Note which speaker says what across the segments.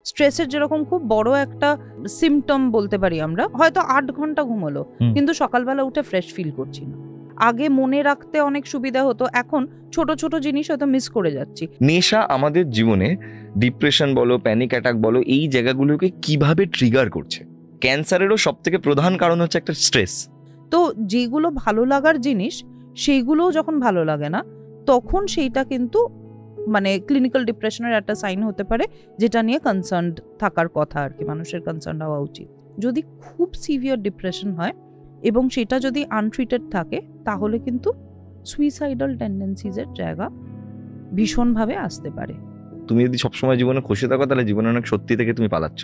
Speaker 1: স্ট্রেসের যেরকম খুব বড় একটা সিমটম বলতে পারি আমরা, হয়তো 8 ঘন্টা ঘুমোলো কিন্তু সকালবেলা উঠে ফ্রেশ ফিল করছি না। আগে মনে রাখতে অনেক সুবিধা হতো, এখন ছোট ছোট জিনিস হয়তো মিস করে যাচ্ছি।
Speaker 2: নেশা আমাদের জীবনে ডিপ্রেশন বলো, প্যানিক অ্যাটাক বলো, এই জায়গাগুলোকে কিভাবে ট্রিগার করছে? ক্যান্সারেরও সব থেকে প্রধান কারণ হচ্ছে একটা স্ট্রেস।
Speaker 1: তো যেগুলো ভালো লাগার জিনিস সেইগুলোও যখন ভালো লাগে না, তখন সেইটা কিন্তু মানে ক্লিনিক্যাল ডিপ্রেশনের একটা সাইন হতে পারে, যেটা নিয়ে কনসার্ন থাকার কথা আর কি, মানুষের কনসার্ন হওয়া উচিত। যদি খুব সিভিয়ার ডিপ্রেশন হয় এবং সেটা যদি আনট্রিটেড থাকে, তাহলে কিন্তু সুইসাইডাল টেন্ডেন্সিজের জায়গা ভীষণভাবে আসতে পারে।
Speaker 2: তুমি যদি সবসময় জীবনে খুশি থাকো, তাহলে জীবনে অনেক সত্যি থেকে তুমি পালাচ্ছ।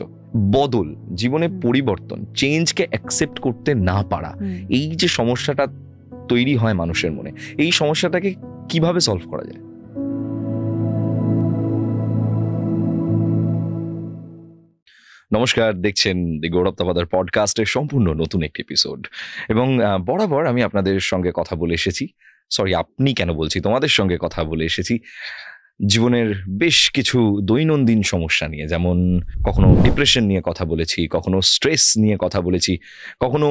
Speaker 2: বদল, জীবনে পরিবর্তন, চেঞ্জকে অ্যাকসেপ্ট করতে না পারা, এই যে সমস্যাটা তৈরি হয় মানুষের মনে, এই সমস্যাটাকে কিভাবে সলভ করা যায়? নমস্কার, দেখছেন দি গৌরব তাপাদার পডকাস্টের সম্পূর্ণ নতুন একটি এপিসোড। এবং বরাবর আমি আপনাদের সঙ্গে কথা বলে এসেছি, আপনি কেন বলছি, তোমাদের সঙ্গে কথা বলে এসেছি জীবনের বেশ কিছু দৈনন্দিন সমস্যা নিয়ে। যেমন কখনো ডিপ্রেশন নিয়ে কথা বলেছি, কখনো স্ট্রেস নিয়ে কথা বলেছি, কখনো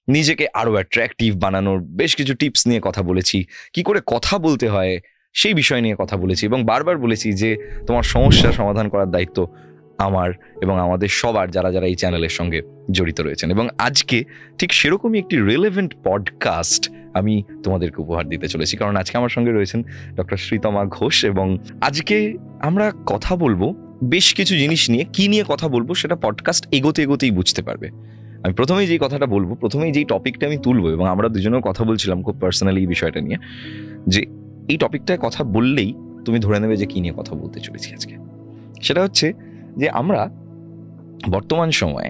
Speaker 2: নিজেকে আরো অ্যাট্রাকটিভ বানানোর বেশ কিছু টিপস নিয়ে কথা বলেছি, কি করে কথা বলতে হয় সেই বিষয় নিয়ে কথা বলেছি, এবং বারবার বলেছি যে তোমার সমস্যা সমাধান করার দায়িত্ব আমার এবং আমাদের সবার, যারা যারা এই চ্যানেলের সঙ্গে জড়িত রয়েছেন। এবং আজকে ঠিক সেরকমই একটি রিলেভেন্ট পডকাস্ট আমি তোমাদেরকে উপহার দিতে চলেছি, কারণ আজকে আমার সঙ্গে রয়েছেন ডক্টর শ্রীতমা ঘোষ। এবং আজকে আমরা কথা বলবো বেশ কিছু জিনিস নিয়ে। কি নিয়ে কথা বলবো সেটা পডকাস্ট এগোতে এগোতেই বুঝতে পারবে। আমি প্রথমেই যেই কথাটা বলবো, প্রথমেই যেই টপিকটা আমি তুলবো, এবং আমরা দুজনেও কথা বলছিলাম খুব পার্সোনালি এই বিষয়টা নিয়ে, যে এই টপিকটায় কথা বললেই তুমি ধরে নেবে যে কি নিয়ে কথা বলতে চলেছি আজকে। সেটা হচ্ছে যে আমরা বর্তমান সময়ে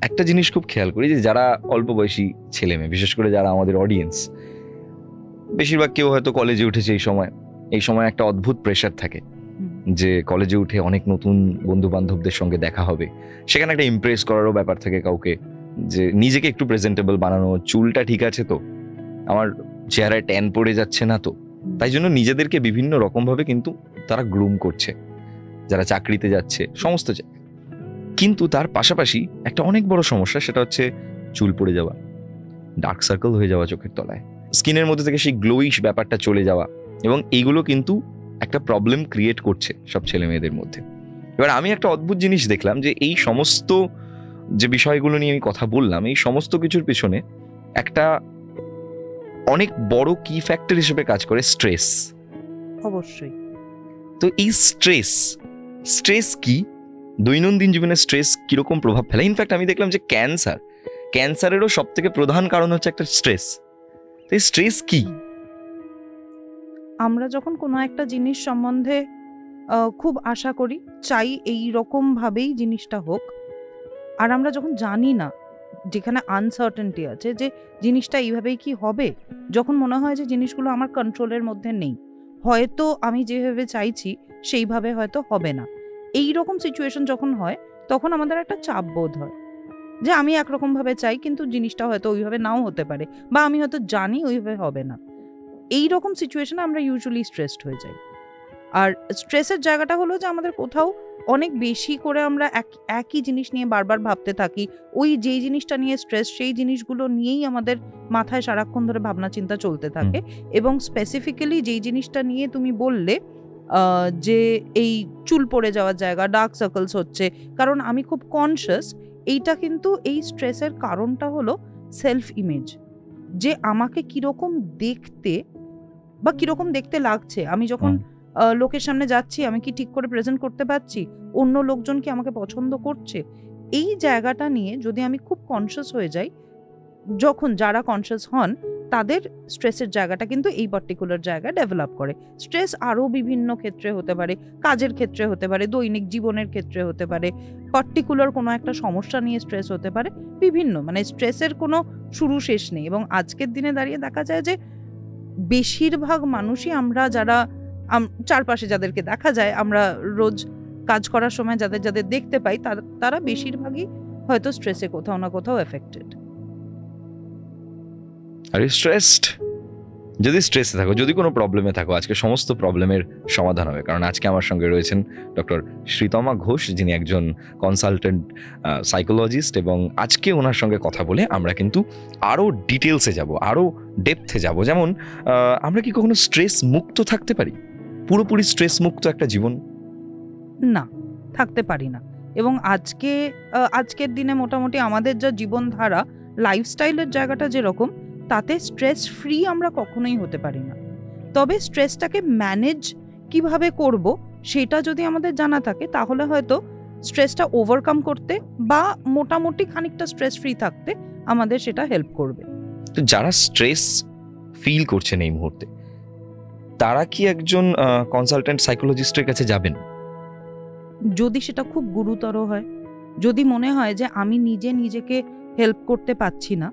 Speaker 2: একটা জিনিস খুব খেয়াল করি, যে যারা অল্প বয়সী ছেলে মেয়ে, বিশেষ করে যারা আমাদের অডিয়েন্স, বেশিরভাগ কেউ হয়তো কলেজে উঠেছে এই সময় একটা অদ্ভুত প্রেশার থাকে যে কলেজে উঠে অনেক নতুন বন্ধু বান্ধবদের সঙ্গে দেখা হবে, সেখানে একটা ইমপ্রেস করারও ব্যাপার থাকে কাউকে, যে নিজেকে একটু প্রেজেন্টেবল বানানো, চুলটা ঠিক আছে তো, আমার চেহারায় ট্যান পড়ে যাচ্ছে না তো। তাই জন্য নিজেদেরকে বিভিন্ন রকমভাবে কিন্তু তারা গ্রুম করছে, যারা চাকরিতে যাচ্ছে, সমস্ত জায়গায়। কিন্তু তার পাশাপাশি একটা অনেক বড় সমস্যা, সেটা হচ্ছে চুল পড়ে যাওয়া, ডার্ক সার্কেল হয়ে যাওয়া চোখের তলায়, স্কিনের মধ্যে থেকে সেই গ্লোইশ ব্যাপারটা চলে যাওয়া, এবং এইগুলো কিন্তু একটা প্রবলেম ক্রিয়েট করছে সব ছেলে মেয়েদের মধ্যে। এবার আমি একটা অদ্ভুত জিনিস দেখলাম, যে এই সমস্ত যে বিষয়গুলো নিয়ে আমি কথা বললাম, এই সমস্ত কিছুর পিছনে একটা অনেক বড় কি ফ্যাক্টর হিসেবে কাজ করে স্ট্রেস।
Speaker 1: অবশ্যই।
Speaker 2: তো এই স্ট্রেস কি, দৈনন্দিন জীবনে স্ট্রেস কিরকম প্রভাব ফেলে? ইনফ্যাক্ট আমি দেখলাম যে ক্যান্সারেরও সব থেকে প্রধান কারণ হচ্ছে একটা স্ট্রেস। তো এই স্ট্রেস কি?
Speaker 1: আমরা যখন কোনো একটা জিনিস সম্বন্ধে খুব আশা করি, চাই এই রকম ভাবেই জিনিসটা হোক, আর আমরা যখন জানি না, যেখানে আনসার্টেনটি আছে যে জিনিসটা এইভাবেই কি হবে, যখন মনে হয় যে জিনিসগুলো আমার কন্ট্রোলের মধ্যে নেই, হয়তো আমি যেভাবে চাইছি সেইভাবে হয়তো হবে না, এই রকম সিচুয়েশন যখন হয়, তখন আমাদের একটা চাপ বোধ হয় যে আমি একরকমভাবে চাই কিন্তু জিনিসটা হয়তো ওইভাবে নাও হতে পারে, বা আমি হয়তো জানি ওইভাবে হবে না। এই রকম সিচুয়েশনে আমরা ইউজুয়ালি স্ট্রেসড হয়ে যাই। আর স্ট্রেসের জায়গাটা হলো যে আমাদের কোথাও অনেক বেশি করে আমরা একই জিনিস নিয়ে বারবার ভাবতে থাকি, ওই যেই জিনিসটা নিয়ে স্ট্রেস, সেই জিনিসগুলো নিয়েই আমাদের মাথায় সারাক্ষণ ধরে ভাবনা চিন্তা চলতে থাকে। এবং স্পেসিফিক্যালি যেই জিনিসটা নিয়ে তুমি বললে, যে এই চুল পড়ে যাওয়ার জায়গা, ডার্ক সার্কেলস হচ্ছে, কারণ আমি খুব কনসিয়াস, এইটা কিন্তু এই স্ট্রেসের কারণটা হলো সেলফ ইমেজ, যে আমাকে কিরকম দেখতে বা কিরকম দেখতে লাগছে, আমি যখন লোকের সামনে যাচ্ছি আমি কি ঠিক করে প্রেজেন্ট করতে পারছি, অন্য লোকজন কি আমাকে পছন্দ করছে, এই জায়গাটা নিয়ে যদি আমি খুব কনসিয়াস হয়ে যাই, যখন যারা কনসিয়াস হন তাদের স্ট্রেসের জায়গাটা কিন্তু এই পার্টিকুলার জায়গায় ডেভেলপ করে। স্ট্রেস আরও বিভিন্ন ক্ষেত্রে হতে পারে, কাজের ক্ষেত্রে হতে পারে, দৈনিক জীবনের ক্ষেত্রে হতে পারে, পার্টিকুলার কোনো একটা সমস্যা নিয়ে স্ট্রেস হতে পারে, বিভিন্ন, মানে স্ট্রেসের কোনো শুরু শেষ নেই। এবং আজকের দিনে দাঁড়িয়ে দেখা যায় যে বেশিরভাগ মানুষই, আমরা যারা চারপাশে যাদেরকে দেখা যায়, আমরা রোজ কাজ করার সময় যাদের যাদের দেখতে পাই, তারা বেশিরভাগই হয়তো স্ট্রেসে কোথাও না কোথাও এফেক্টেড।
Speaker 2: আর স্ট্রেসড যদি স্ট্রেসে থাকো, যদি কোনো প্রবলেমে থাকো, আজকে সমস্ত প্রবলেমের সমাধান হবে, কারণ আজকে আমার সঙ্গে রয়েছেন ডক্টর শ্রীতমা ঘোষ, যিনি একজন কনসালটেন্ট সাইকোলজিস্ট, এবং আজকে ওনার সঙ্গে কথা বলে আমরা কিন্তু আরও ডিটেলসে যাব, আরও ডেপথে যাব। যেমন আমরা কি কখনো স্ট্রেস মুক্ত থাকতে পারি? পুরোপুরি স্ট্রেস মুক্ত একটা জীবন
Speaker 1: না, থাকতে পারি না। এবং আজকের দিনে মোটামুটি আমাদের যা জীবনধারা, লাইফস্টাইলের জায়গাটা যেরকম, তাতে স্ট্রেস ফ্রি আমরা কখনোই হতে পারি না। তবে স্ট্রেসটাকে ম্যানেজ কিভাবে করব সেটা যদি আমাদের জানা থাকে, তাহলে হয়তো স্ট্রেসটা ওভারকাম করতে বা মোটামুটি খানিকটা স্ট্রেস ফ্রি থাকতে আমাদের সেটা হেল্প করবে।
Speaker 2: তো যারা স্ট্রেস ফিল করছেন এই মুহূর্তে, তারা কি একজন কনসালটেন্ট সাইকোলজিস্টের কাছে যাবেন?
Speaker 1: যদি সেটা খুব গুরুতর হয়, যদি মনে হয় যে আমি নিজেকে হেল্প করতে পারছি না,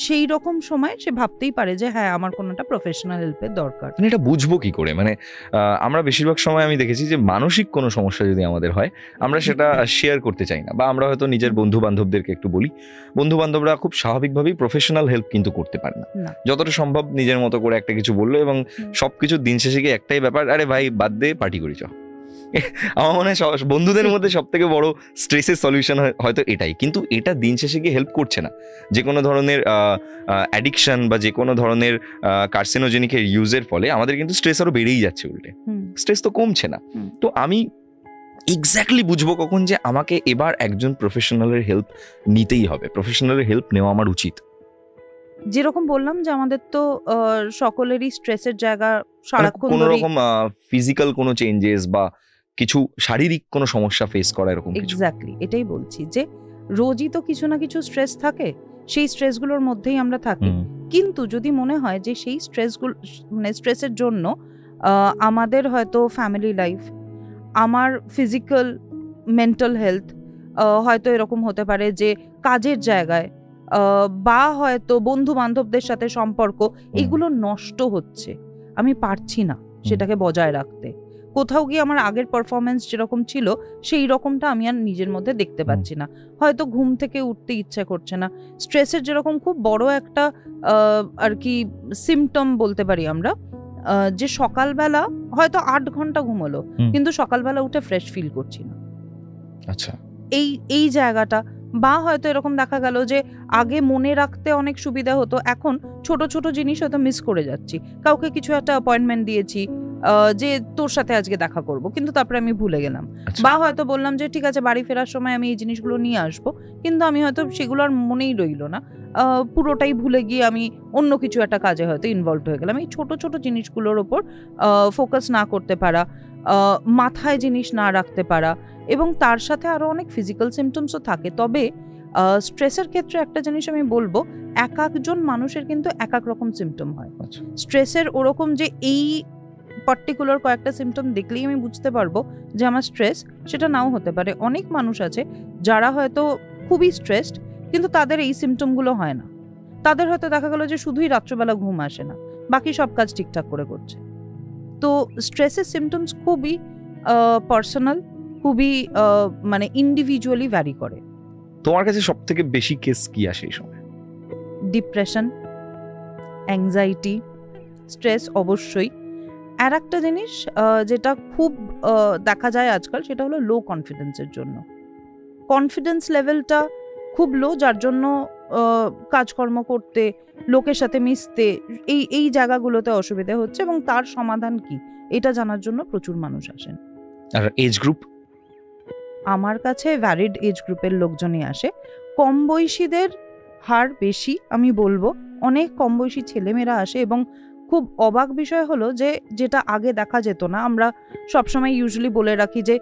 Speaker 1: সেই রকম সময় সে ভাবতেই পারে যে হ্যাঁ, আমার কোনো একটা প্রফেশনাল হেল্পের দরকার।
Speaker 2: মানে এটা বুঝবো কি করে? মানে আমরা বেশিরভাগ সময় আমি দেখেছি যে মানসিক কোনো সমস্যা যদি আমাদের হয়, আমরা সেটা শেয়ার করতে চাই না, বা আমরা হয়তো নিজের বন্ধু বান্ধবদেরকে একটু বলি। বন্ধু বান্ধবরা খুব স্বাভাবিকভাবেই প্রফেশনাল হেল্প কিন্তু করতে পারে না। যতটা সম্ভব নিজের মতো করে একটা কিছু বললো, এবং সবকিছু দিন শেষে গিয়ে একটাই ব্যাপার, আরে ভাই বাদ দে, পার্টি করি চ। আমার মনে হয় বন্ধুদের মধ্যে সব থেকে বড় স্ট্রেসের সলিউশন হয়তো এটাই, কিন্তু এটা দিন শেষে গিয়ে হেল্প করছে না। যে কোনো ধরনের অ্যাডিকশন বা যে কোনো ধরনের কার্সিনোজেনিকের ইউজের ফলে আমাদের কিন্তু স্ট্রেস আরো বেড়েই যাচ্ছে, উল্টে স্ট্রেস তো কমছে না। তো আমি এক্স্যাক্টলি বুঝবো কখন যে আমাকে এবার একজন প্রফেশনালের হেল্প নিতেই হবে, প্রফেশনালের হেল্প নেওয়া আমার উচিত?
Speaker 1: যেরকম বললাম যে আমাদের তো সকলেরই স্ট্রেসের জায়গা সারাক্ষণ
Speaker 2: কোনো রকম ফিজিক্যাল কোনো চেঞ্জেস বা কিছু শারীরিক কোনো সমস্যা ফেস করা, এরকম কিছু?
Speaker 1: এক্স্যাক্টলি এটাই বলছি যে রোজই তো কিছু না কিছু স্ট্রেস থাকে, সেই স্ট্রেসগুলোর মধ্যেই আমরা থাকি। কিন্তু যদি মনে হয় যে সেই স্ট্রেসগুলো, মানে স্ট্রেসের জন্য আমাদের হয়তো ফ্যামিলি লাইফ, আমার ফিজিক্যাল মেন্টাল হেলথ, হয়তো এরকম হতে পারে যে কাজের জায়গায় বা হয়তো বন্ধু বান্ধবদের সাথে সম্পর্ক, এগুলো নষ্ট হচ্ছে, আমি পারছি না সেটাকে বজায় রাখতে। কোথাও গিয়ে আমার আগের পারফরমেন্স যেরকম ছিল সেই রকমটা আমি আর নিজের মধ্যে দেখতে পাচ্ছি না। হয়তো ঘুম থেকে উঠতে ইচ্ছা করছে না। স্ট্রেসের যেরকম খুব বড় একটা আর কি সিমটম বলতে পারি আমরা, যে সকালবেলা হয়তো 8 ঘন্টা ঘুমোলো, কিন্তু সকালবেলা উঠে ফ্রেশ ফিল করছি না।
Speaker 2: আচ্ছা,
Speaker 1: এই জায়গাটা। বা হয়তো এরকম দেখা গেল যে আগে মনে রাখতে অনেক সুবিধা হতো, এখন ছোট ছোট জিনিস হয়তো মিস করে যাচ্ছি। কাউকে কিছু একটা অ্যাপয়েন্টমেন্ট দিয়েছি যে তোর সাথে আজকে দেখা করব, কিন্তু তারপরে আমি ভুলে গেলাম। বা হয়তো বললাম যে ঠিক আছে বাড়ি ফেরার সময় আমি এই জিনিসগুলো নিয়ে আসবো, কিন্তু আমি হয়তো সেগুলো আর মনেই রইলো না, পুরোটাই ভুলে গিয়ে আমি অন্য কিছু একটা কাজে হয়তো ইনভলভ হয়ে গেলাম। এই ছোট ছোট জিনিসগুলোর ওপর ফোকাস না করতে পারা, মাথায় জিনিস না রাখতে পারা, এবং তার সাথে আরও অনেক ফিজিক্যাল সিমটমসও থাকে। তবে স্ট্রেসের ক্ষেত্রে একটা জিনিস আমি বলবো, এক একজন মানুষের কিন্তু এক এক রকম সিমটম হয়। স্ট্রেসের ওরকম যে এই পার্টিকুলার কয়েকটা সিমটম দেখলেই আমি বুঝতে পারবো যে আমার স্ট্রেস, সেটা নাও হতে পারে। অনেক মানুষ আছে যারা হয়তো খুবই স্ট্রেসড, কিন্তু তাদের এই সিমটমগুলো হয় না। তাদের হয়তো দেখা গেল যে শুধুই রাত্রবেলা ঘুম আসে না, বাকি সব কাজ ঠিকঠাক করে করছে। তো স্ট্রেসের সিমটমস খুবই পার্সোনাল, খুবই মানে ইন্ডিভিজুয়ালি ভ্যারি করে।
Speaker 2: তোমার কাছে সব থেকে বেশি কেস কি আসে এই সময়?
Speaker 1: ডিপ্রেশন, অ্যাংজাইটি, স্ট্রেস অবশ্যই। আর একটা জিনিস যেটা খুব দেখা যায় আজকাল, সেটা হলো লো কনফিডেন্সের জন্য। কনফিডেন্স লেভেলটা খুব লো, যার জন্য কাজকর্ম করতে, লোকের সাথে মিশতে, এই জায়গাগুলোতে অসুবিধা হচ্ছে, এবং তার সমাধান কি এটা জানার জন্য প্রচুর মানুষ আসেন।
Speaker 2: আর এজ গ্রুপ?
Speaker 1: আমার কাছে ভ্যারিড এজ গ্রুপের লোকজনই আসে। কম বয়সীদের হার বেশি আমি বলবো, অনেক কম বয়সী ছেলেমেয়েরা আসে। এবং খুব অবাক বিষয় হলো যে যেটা আগে দেখা যেত না, আমরা সবসময় ইউজুয়ালি বলে রাখি যে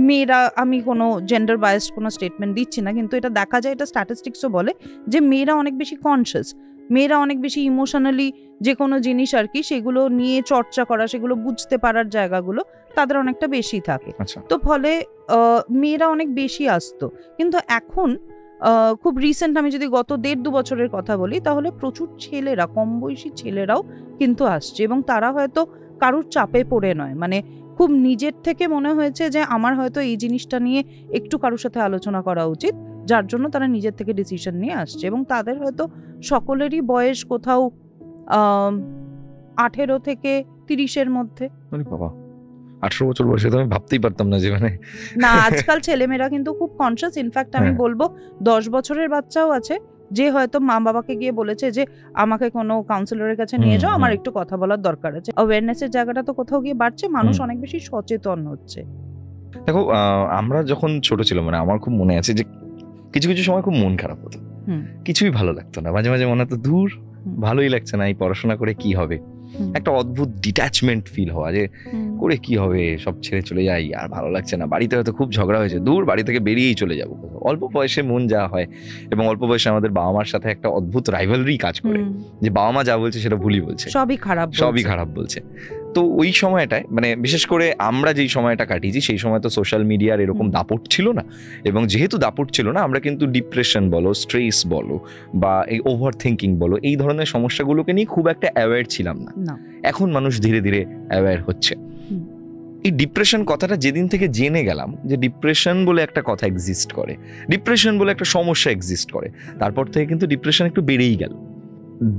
Speaker 1: মেয়েরা, আমি কোনো জেন্ডার বায়াসড কোনো স্টেটমেন্ট দিচ্ছি না, কিন্তু এটা দেখা যায়, এটা স্ট্যাটিস্টিক্সও বলে যে মেয়েরা অনেক বেশি কনসিয়াস, মেয়েরা অনেক বেশি ইমোশনালি যে কোনো জিনিস আর কি, সেগুলো নিয়ে চর্চা করা, সেগুলো বুঝতে পারার জায়গাগুলো তাদের অনেকটা বেশি থাকে। তো ফলে মেয়েরা অনেক বেশি আসতো। কিন্তু এখন খুব রিসেন্ট, আমি যদি গত 1.5-2 বছরের কথা বলি, তাহলে প্রচুর ছেলেরা, কম বয়সী ছেলেরাও কিন্তু আসছে। এবং তারা হয়তো কারুর চাপে পড়ে নয়, মানে খুব নিজের থেকে মনে হয়েছে যে আমার হয়তো এই জিনিসটা নিয়ে একটু কারুর সাথে আলোচনা করা উচিত, যার জন্য তারা নিজের থেকে ডিসিশন নিয়ে আসছে। এবং তাদের হয়তো সকলেরই বয়স কোথাও 18 থেকে 30-এর মধ্যে।
Speaker 2: মানে বাবা, 18 বছর বয়সে তো আমি ভাবতেই পারতাম না যে মানে
Speaker 1: না, আজকাল ছেলেমেয়েরা কিন্তু খুব কনসিয়াস। ইনফ্যাক্ট আমি বলবো 10 বছরের বাচ্চাও আছে যে হয়তো মা বাবাকে গিয়ে বলেছে যে আমাকে কোনো কাউন্সিলরের কাছে নিয়ে যাও, আমার একটু কথা বলার দরকার আছে। অ্যাওয়ারনেসের জায়গাটা তো কোথাও গিয়ে বাড়ছে, মানুষ অনেক বেশি সচেতন হচ্ছে।
Speaker 2: দেখো, আমরা যখন ছোট ছিলাম, মানে আমার খুব মনে আছে যে কিছু কিছু সময় খুব মন খারাপ হতো, কিছুই ভালো লাগতো না, মাঝে মাঝে মনে হতো দূর, ভালোই লাগছে না, এই পড়াশোনা করে কি হবে, একটা অদ্ভুত ডিট্যাচমেন্ট ফিল হওয়া যে করে কি হবে, সব ছেড়ে চলে যাই, আর ভালো লাগছে না, বাড়িতে হয়তো খুব ঝগড়া হয়েছে, দূর, বাড়ি থেকে বেরিয়েই চলে যাবো। অল্প বয়সে মন যা হয়, এবং অল্প বয়সে আমাদের বাবা মার সাথে একটা অদ্ভুত রাইভালরি কাজ করে, যে বাবা মা যা বলছে সেটা ভুলই বলছে, সবই খারাপ বলছে। তো ওই সময়টায় মানে বিশেষ করে আমরা যেই সময়টা কাটিয়েছি, সেই সময় তো সোশ্যাল মিডিয়ার এরকম দাপট ছিল না, এবং যেহেতু দাপট ছিল না, আমরা কিন্তু ডিপ্রেশন বলো, স্ট্রেস বলো, বা এই ওভার থিঙ্কিং বলো, এই ধরনের সমস্যাগুলোকে নিয়ে খুব একটা অ্যাওয়্যার ছিলাম না। এখন মানুষ ধীরে ধীরে অ্যাওয়্যার হচ্ছে। এই ডিপ্রেশন কথাটা যেদিন থেকে জেনে গেলাম যে ডিপ্রেশন বলে একটা কথা এক্সিস্ট করে, ডিপ্রেশন বলে একটা সমস্যা এক্সিস্ট করে, তারপর থেকে কিন্তু ডিপ্রেশন একটু বেড়েই গেল।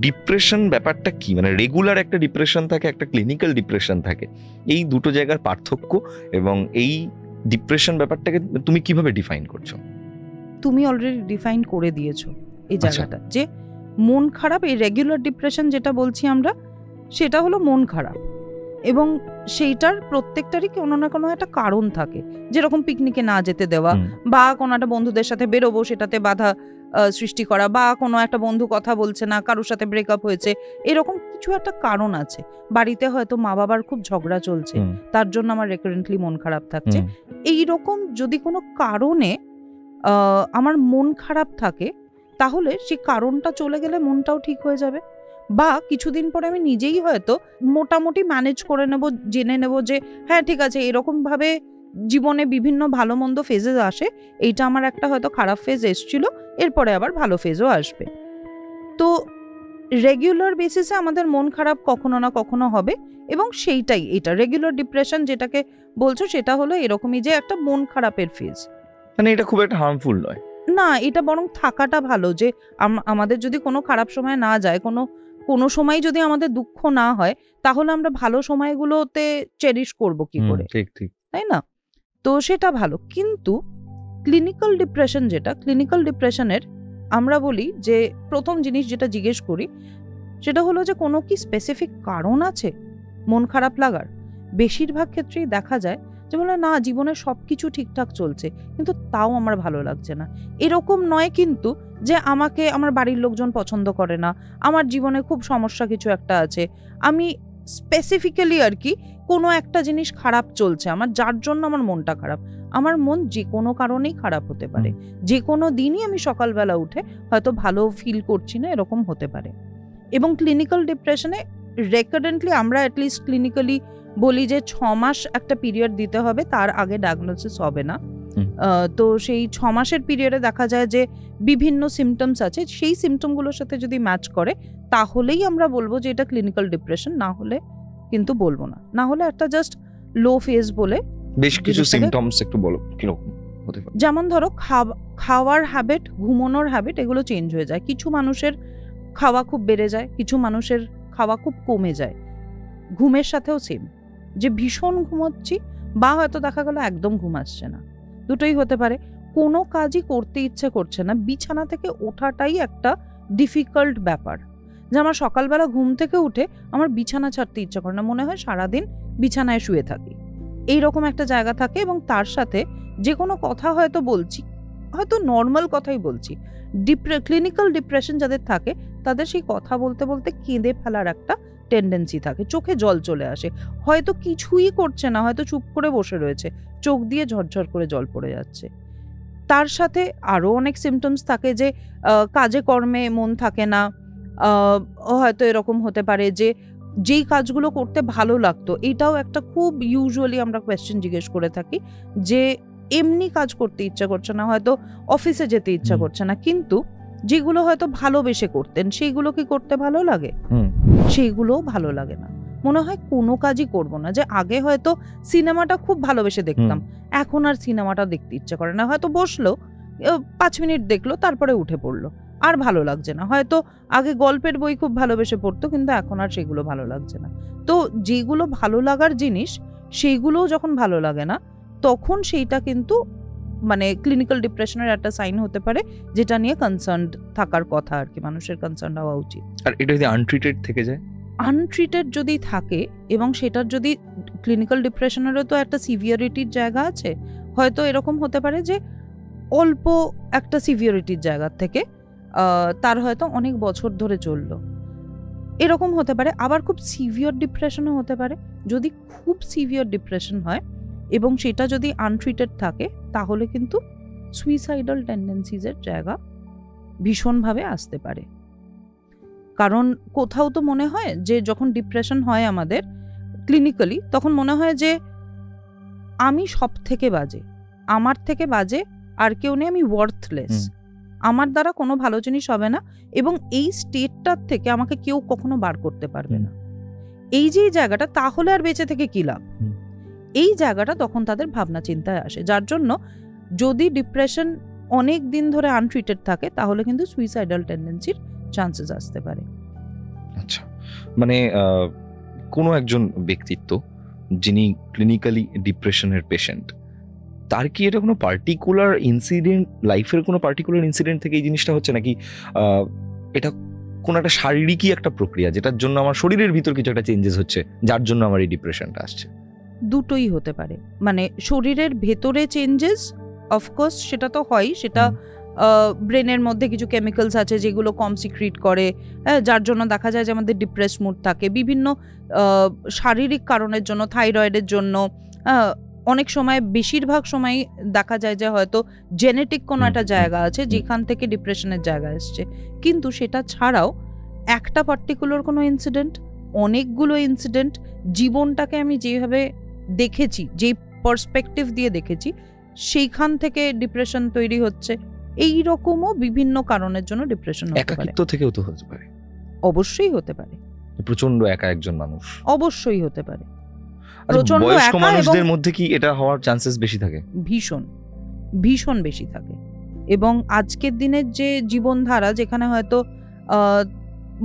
Speaker 2: ডিপ্রেশন ব্যাপারটা কি, মানে রেগুলার একটা ডিপ্রেশন থাকে, একটা ক্লিনিক্যাল ডিপ্রেশন থাকে, এই দুটো জায়গার পার্থক্য, এবং এই ডিপ্রেশন ব্যাপারটাকে তুমি কিভাবে ডিফাইন করছো?
Speaker 1: তুমি অলরেডি ডিফাইন করে দিয়েছো এই জায়গাটা, যে মন খারাপ, এই রেগুলার ডিপ্রেশন যেটা বলছি আমরা, সেটা হলো মন খারাপ, এবং সেইটার প্রত্যেকটারই কোনো না কোনো একটা কারণ থাকে। যেরকম পিকনিকে না যেতে দেওয়া, বা কোনো একটা বন্ধুদের সাথে বেরোবো সেটাতে বাধা সৃষ্টি করা, বা কোনো একটা বন্ধু কথা বলছে না, কারোর সাথে ব্রেকআপ হয়েছে, এরকম কিছু একটা কারণ আছে। বাড়িতে হয়তো মা বাবার খুব ঝগড়া চলছে, তার জন্য আমার রেকারেন্টলি মন খারাপ থাকছে। এইরকম যদি কোনো কারণে আমার মন খারাপ থাকে, তাহলে সেই কারণটা চলে গেলে মনটাও ঠিক হয়ে যাবে। বা কিছুদিন পরে আমি নিজেই হয়তো মোটামুটি ম্যানেজ করে নেব, জেনে নেব যে হ্যাঁ ঠিক আছে, এরকমভাবে জীবনে বিভিন্ন ভালো মন্দ ফেজে আসে, এইটা আমার একটা হয়তো খারাপ ফেজ এসছিল, এরপরে আবার ভালো ফেজও আসবে। তো রেগুলার বেসিসে আমাদের মন খারাপ কখনো না কখনো হবে, এবং সেইটাই এটা রেগুলার ডিপ্রেশন যেটাকে বলছো, সেটা হলো এরকমই যে একটা মন খারাপের ফেজ।
Speaker 2: মানে এটা খুব একটা হার্মফুল নয়
Speaker 1: না, এটা বরং থাকাটা ভালো, যে আমাদের যদি কোনো খারাপ সময় না যায়, কোনো সময় যদি আমাদের দুঃখ না হয়, তাহলে আমরা ভালো সময়গুলোতে চেরিশ করব কি করে,
Speaker 2: ঠিক ঠিক,
Speaker 1: তাই না? তো সেটা ভালো। কিন্তু ক্লিনিক্যাল ডিপ্রেশন যেটা, ক্লিনিক্যাল ডিপ্রেশনের আমরা বলি যে প্রথম জিনিস যেটা জিজ্ঞেস করি, সেটা হলো যে কোনো কি স্পেসিফিক কারণ আছে মন খারাপ লাগার? বেশিরভাগ ক্ষেত্রেই দেখা যায় যে বলে না, জীবনে সব কিছু ঠিকঠাক চলছে, কিন্তু তাও আমার ভালো লাগছে না। এরকম নয় কিন্তু যে আমাকে আমার বাড়ির লোকজন পছন্দ করে না, আমার জীবনে খুব সমস্যা কিছু একটা আছে, আমি স্পেসিফিক্যালি আর কি কোনো একটা জিনিস খারাপ চলছে আমার, যার জন্য আমার মনটা খারাপ। আমার মন যে কোনো কারণেই খারাপ হতে পারে, যে কোনো দিনই আমি সকালবেলা উঠে হয়তো ভালো ফিল করছি না, এরকম হতে পারে। এবং ক্লিনিক্যাল ডিপ্রেশনে রেকারেন্টলি আমরা অ্যাটলিস্ট ক্লিনিক্যালি বলি যে 6 মাস একটা পিরিয়ড দিতে হবে, তার আগে ডায়াগনোসিস হবে না। তো সেই 6 মাসের পিরিয়ডে দেখা যায় যে বিভিন্ন সিমটমস আছে, সেই সিমটমগুলোর সাথে যদি ম্যাচ করে, তাহলেই আমরা বলবো যে এটা ক্লিনিক্যাল ডিপ্রেশন, না হলে কিন্তু বলবো না। না হলে একটা জাস্ট লো ফেজ বলে।
Speaker 2: বেশ কিছু সিমটমস একটু বলো কিরকম হতে পারে?
Speaker 1: যেমন ধরো খাওয়ার হ্যাবিট, ঘুমানোর হ্যাবিট, এগুলো চেঞ্জ হয়ে যায়। কিছু মানুষের খাওয়া খুব বেড়ে যায়, কিছু মানুষের খাওয়া খুব কমে যায়। ঘুমের সাথেও সেম, যে ভীষণ ঘুমোচ্ছি, বা হয়তো দেখা গেল একদম ঘুম আসছে না, দুটোই হতে পারে। কোনো কাজই করতে ইচ্ছে করছে না, বিছানা থেকে ওঠাটাই একটা ডিফিকাল্ট ব্যাপার, যে আমার সকালবেলা ঘুম থেকে উঠে আমার বিছানা ছাড়তে ইচ্ছে করে না, মনে হয় সারাদিন বিছানায় শুয়ে থাকি, এইরকম একটা জায়গা থাকে। এবং তার সাথে যে কোনো কথা হয়তো বলছি, হয়তো নর্মাল কথাই বলছি, ক্লিনিক্যাল ডিপ্রেশন যাদের থাকে, তাদের সেই কথা বলতে বলতে কেঁদে ফেলার একটা টেন্ডেন্সি থাকে, চোখে জল চলে আসে, হয়তো কিছুই করছে না, হয়তো চুপ করে বসে রয়েছে, চোখ দিয়ে ঝরঝর করে জল পড়ে যাচ্ছে। তার সাথে আরও অনেক সিমটমস থাকে, যে কাজে কর্মে মন থাকে না, হয়তো এরকম হতে পারে যে যেই কাজগুলো করতে ভালো লাগতো, এটাও একটা খুব ইউজুয়ালি আমরা কোয়েশ্চেন জিজ্ঞেস করে থাকি, যে এমনি কাজ করতে ইচ্ছা করছে না, হয়তো অফিসে যেতে ইচ্ছা করছে না, কিন্তু যেগুলো হয়তো ভালোবেসে করতেন সেইগুলো কি করতে ভালো লাগে? সেইগুলোও ভালো লাগে না, মনে হয় কোনো কাজই করব না। যে আগে হয়তো সিনেমাটা খুব ভালোবেসে দেখতাম, এখন আর সিনেমাটা দেখতে ইচ্ছা করে না, হয়তো বসলো 5 মিনিট দেখলো, তারপরে উঠে পড়লো, আর ভালো লাগছে না। হয়তো আগে গল্পের বই খুব ভালোবেসে পড়তো, কিন্তু এখন আর সেগুলো ভালো লাগছে না। তো যেগুলো ভালো লাগার জিনিস সেইগুলোও যখন ভালো লাগে না, তখন সেইটা কিন্তু মানে ক্লিনিক্যাল ডিপ্রেশনের একটা সাইন হতে পারে, যেটা নিয়ে কনসার্ন থাকার কথা আর কি, মানুষের কনসার্ন হওয়া উচিত।
Speaker 2: আর এটা যদি আনট্রিটেড থেকে যায়,
Speaker 1: আনট্রিটেড যদি থাকে এবং সেটার যদি ক্লিনিক্যাল ডিপ্রেশনেরও তো একটা সিভিয়ারিটির জায়গা আছে, হয়তো এরকম হতে পারে যে অল্প একটা সিভিয়ারিটির জায়গা থেকে তার হয়তো অনেক বছর ধরে চললো, এরকম হতে পারে। আবার খুব সিভিয়ার ডিপ্রেশনও হতে পারে। যদি খুব সিভিয়ার ডিপ্রেশন হয় এবং সেটা যদি আনট্রিটেড থাকে, তাহলে কিন্তু সুইসাইডাল টেন্ডেন্সিজের জায়গা ভীষণভাবে আসতে পারে। কারণ কোথাও তো মনে হয় যে যখন ডিপ্রেশন হয় আমাদের ক্লিনিক্যালি, তখন মনে হয় যে আমি সব থেকে বাজে, আমার থেকে বাজে আর কেউ নেই, আমি ওয়ার্থলেস, আমার দ্বারা কোনো ভালো জিনিস হবে না, এবং এই স্টেটটার থেকে আমাকে কেউ কখনো বার করতে পারবে না। এই যে জায়গাটা, তাহলে আর বেঁচে থেকে কি লাভ, এই জায়গাটা তখন তাদের ভাবনা চিন্তায় আসে। যার জন্য যদি ডিপ্রেশন অনেক দিন ধরে আনট্রিটেড থাকে, তাহলে কিন্তু সুইসাইডাল টেন্ডেন্সির চান্সেস আসতে পারে।
Speaker 2: আচ্ছা, মানে কোনো একজন ব্যক্তিত্ব যিনি ক্লিনিক্যালি ডিপ্রেশনের পেশেন্ট, তার কি এটা কোনো পার্টিকুলার ইনসিডেন্ট, লাইফের কোনো পার্টিকুলার ইনসিডেন্ট থেকে এই জিনিসটা হচ্ছে, নাকি এটা কোনো একটা শারীরিকই একটা প্রক্রিয়া যেটার জন্য আমার শরীরের ভিতর কিছু একটা চেঞ্জেস হচ্ছে, যার জন্য আমার এই ডিপ্রেশনটা আসছে?
Speaker 1: দুটোই হতে পারে। মানে শরীরের ভেতরে চেঞ্জেস অফকোর্স সেটা তো হয়, সেটা ব্রেনের মধ্যে কিছু কেমিক্যালস আছে যেগুলো কম সিক্রিট করে, যার জন্য দেখা যায় যে আমাদের ডিপ্রেস মুড থাকে। বিভিন্ন শারীরিক কারণের জন্য, থাইরয়েডের জন্য, অনেক সময় বেশিরভাগ সময় দেখা যায় যে হয়তো জেনেটিক কোনো একটা জায়গা আছে যেখান থেকে ডিপ্রেশনের জায়গা এসছে। কিন্তু সেটা ছাড়াও একটা পার্টিকুলার কোনো ইনসিডেন্ট, অনেকগুলো ইনসিডেন্ট, জীবনটাকে আমি যেভাবে দেখেছি, যেই পার্সপেক্টিভ দিয়ে দেখেছি, সেইখান থেকে ডিপ্রেশন তৈরি হচ্ছে। এই রকমও বিভিন্ন কারণের জন্য ডিপ্রেশন হতে পারে।
Speaker 2: একাকিত্ব থেকেও তো হতে পারে।
Speaker 1: অবশ্যই হতে পারে।
Speaker 2: প্রচন্ড একা একজন মানুষ
Speaker 1: অবশ্যই হতে পারে।
Speaker 2: প্রচন্ড বয়স্ক মানুষদের মধ্যে কি এটা হওয়ার চান্সেস বেশি থাকে?
Speaker 1: ভীষণ ভীষণ বেশি থাকে। এবং আজকের দিনের যে জীবনধারা, যেখানে হয়তো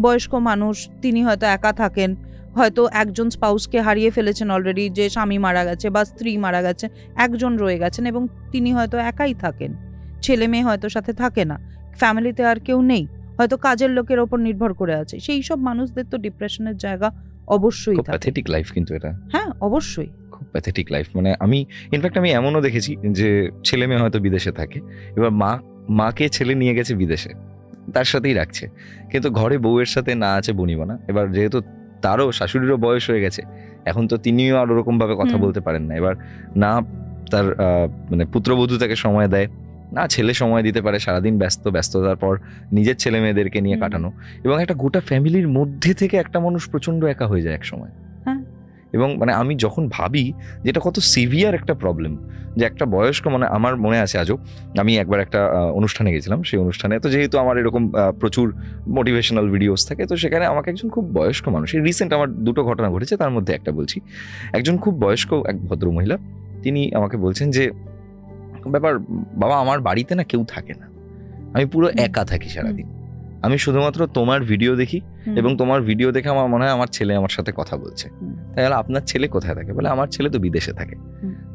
Speaker 1: বয়স্ক মানুষ তিনি হয়তো একা থাকেন, হয়তো একজন স্পাউসকে হারিয়ে ফেলেছেন অলরেডি, যে স্বামী মারা গেছে বা স্ত্রী মারা গেছে, একজন রয়ে গেছেন এবং তিনি হয়তো একাই থাকেন, ছেলে মেয়ে হয়তো সাথে থাকে না, ফ্যামিলিতে আর কেউ নেই, হয়তো কাজের লোকের ওপর নির্ভর করে আছে, সেই সব মানুষদের তো ডিপ্রেশনের জায়গা অবশ্যই থাকে।
Speaker 2: প্যাথেটিক লাইফ কিন্তু এটা।
Speaker 1: হ্যাঁ, অবশ্যই
Speaker 2: খুব প্যাথেটিক লাইফ। মানে আমি ইনফ্যাক্ট আমি এমনও দেখেছি যে ছেলে মেয়ে হয়তো বিদেশে থাকে, এবার মাকে ছেলে নিয়ে গেছে বিদেশে, তার সাথেই রাখছে, কিন্তু ঘরে বউয়ের সাথে না আছে বনিবনা। এবার যেহেতু তারও শাশুড়িরও বয়স হয়ে গেছে, এখন তো তিনিও আর ওরকম ভাবে কথা বলতে পারেন না। এবার না তার মানে পুত্রবধূ তাকে সময় দেয়, না ছেলে সময় দিতে পারে, সারাদিন ব্যস্ততার পর নিজের ছেলে মেয়েদেরকে নিয়ে কাটানো, এবং একটা গোটা ফ্যামিলির মধ্যে থেকে একটা মানুষ প্রচন্ড একা হয়ে যায় এক সময়। এবং মানে আমি যখন ভাবি যেটা কত সিভিয়ার একটা প্রবলেম, যে একটা বয়স্ক, মানে আমার মনে আছে আজও, আমি একবার একটা অনুষ্ঠানে গেছিলাম, সেই অনুষ্ঠানে তো যেহেতু আমার এরকম প্রচুর মোটিভেশনাল ভিডিওস থাকে, তো সেখানে আমাকে একজন খুব বয়স্ক মানুষ, এই রিসেন্ট আমার দুটো ঘটনা ঘটেছে, তার মধ্যে একটা বলছি। একজন খুব বয়স্ক এক ভদ্রমহিলা, তিনি আমাকে বলছেন যে ব্যাপার বাবা, আমার বাড়িতে না কেউ থাকে না, আমি পুরো একা থাকি সারাদিন, আমি শুধুমাত্র তোমার ভিডিও দেখি এবং তোমার ভিডিও দেখে আমার মনে হয় আমার ছেলে আমার সাথে কথা বলছে। তাই বলে আপনার ছেলে কোথায় থাকে? বলে আমার ছেলে তো বিদেশে থাকে।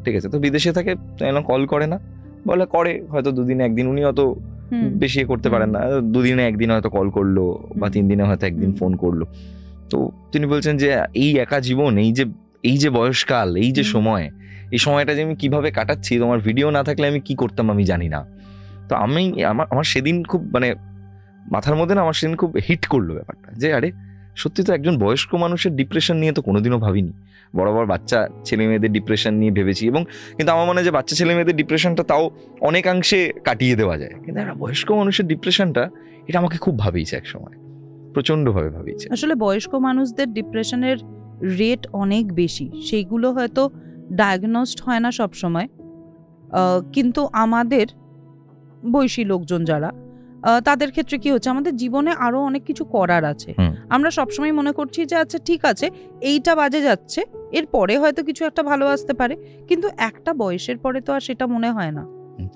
Speaker 2: ঠিক আছে, তো বিদেশে থাকে, কল করে না? বলে করে, হয়তো দুদিনে একদিন, উনি অত বেশি করতে পারেন না, দুদিনে একদিন হয়তো কল করলো বা 3 দিনে হয়তো একদিন ফোন করলো। তো তিনি বলছেন যে এই একা জীবন, এই যে বয়সকাল, এই যে সময়, এই সময়টা যে আমি কিভাবে কাটাচ্ছি, তোমার ভিডিও না থাকলে আমি কি করতাম আমি জানি না। তো আমার সেদিন খুব মানে মাথার মধ্যে না, আমার সেদিন খুব হিট করলো ব্যাপারটা, যে আরে সত্যি তো একজন বয়স্ক মানুষের ডিপ্রেশন নিয়ে তো কোনোদিনও ভাবিনি। বরাবর বাচ্চা ছেলে মেয়েদের ডিপ্রেশন নিয়ে ভেবেছি, এবং কিন্তু আমার মনে হয় যে বাচ্চা ছেলে মেয়েদের ডিপ্রেশনটা তাও অনেকাংশে কাটিয়ে দেওয়া যায়, কিন্তু একটা বয়স্ক মানুষের ডিপ্রেশনটা, এটা আমাকে খুব ভাবিয়েছে এক সময়, প্রচন্ডভাবে ভাবিয়েছে।
Speaker 1: আসলে বয়স্ক মানুষদের ডিপ্রেশনের রেট অনেক বেশি, সেইগুলো হয়তো ডায়াগনোসড হয় না সব সময়, কিন্তু আমাদের বয়সী লোকজন যারা, তাদের ক্ষেত্রে কি হচ্ছে, আমাদের জীবনে আরো অনেক কিছু করার আছে। আমরা সবসময় মনে করছি যে আচ্ছা ঠিক আছে, এইটা বাজে যাচ্ছে, এর পরে হয়তো কিছু একটা ভালো আসতে পারে, কিন্তু একটা বয়সের পরে তো আর সেটা মনে হয় না।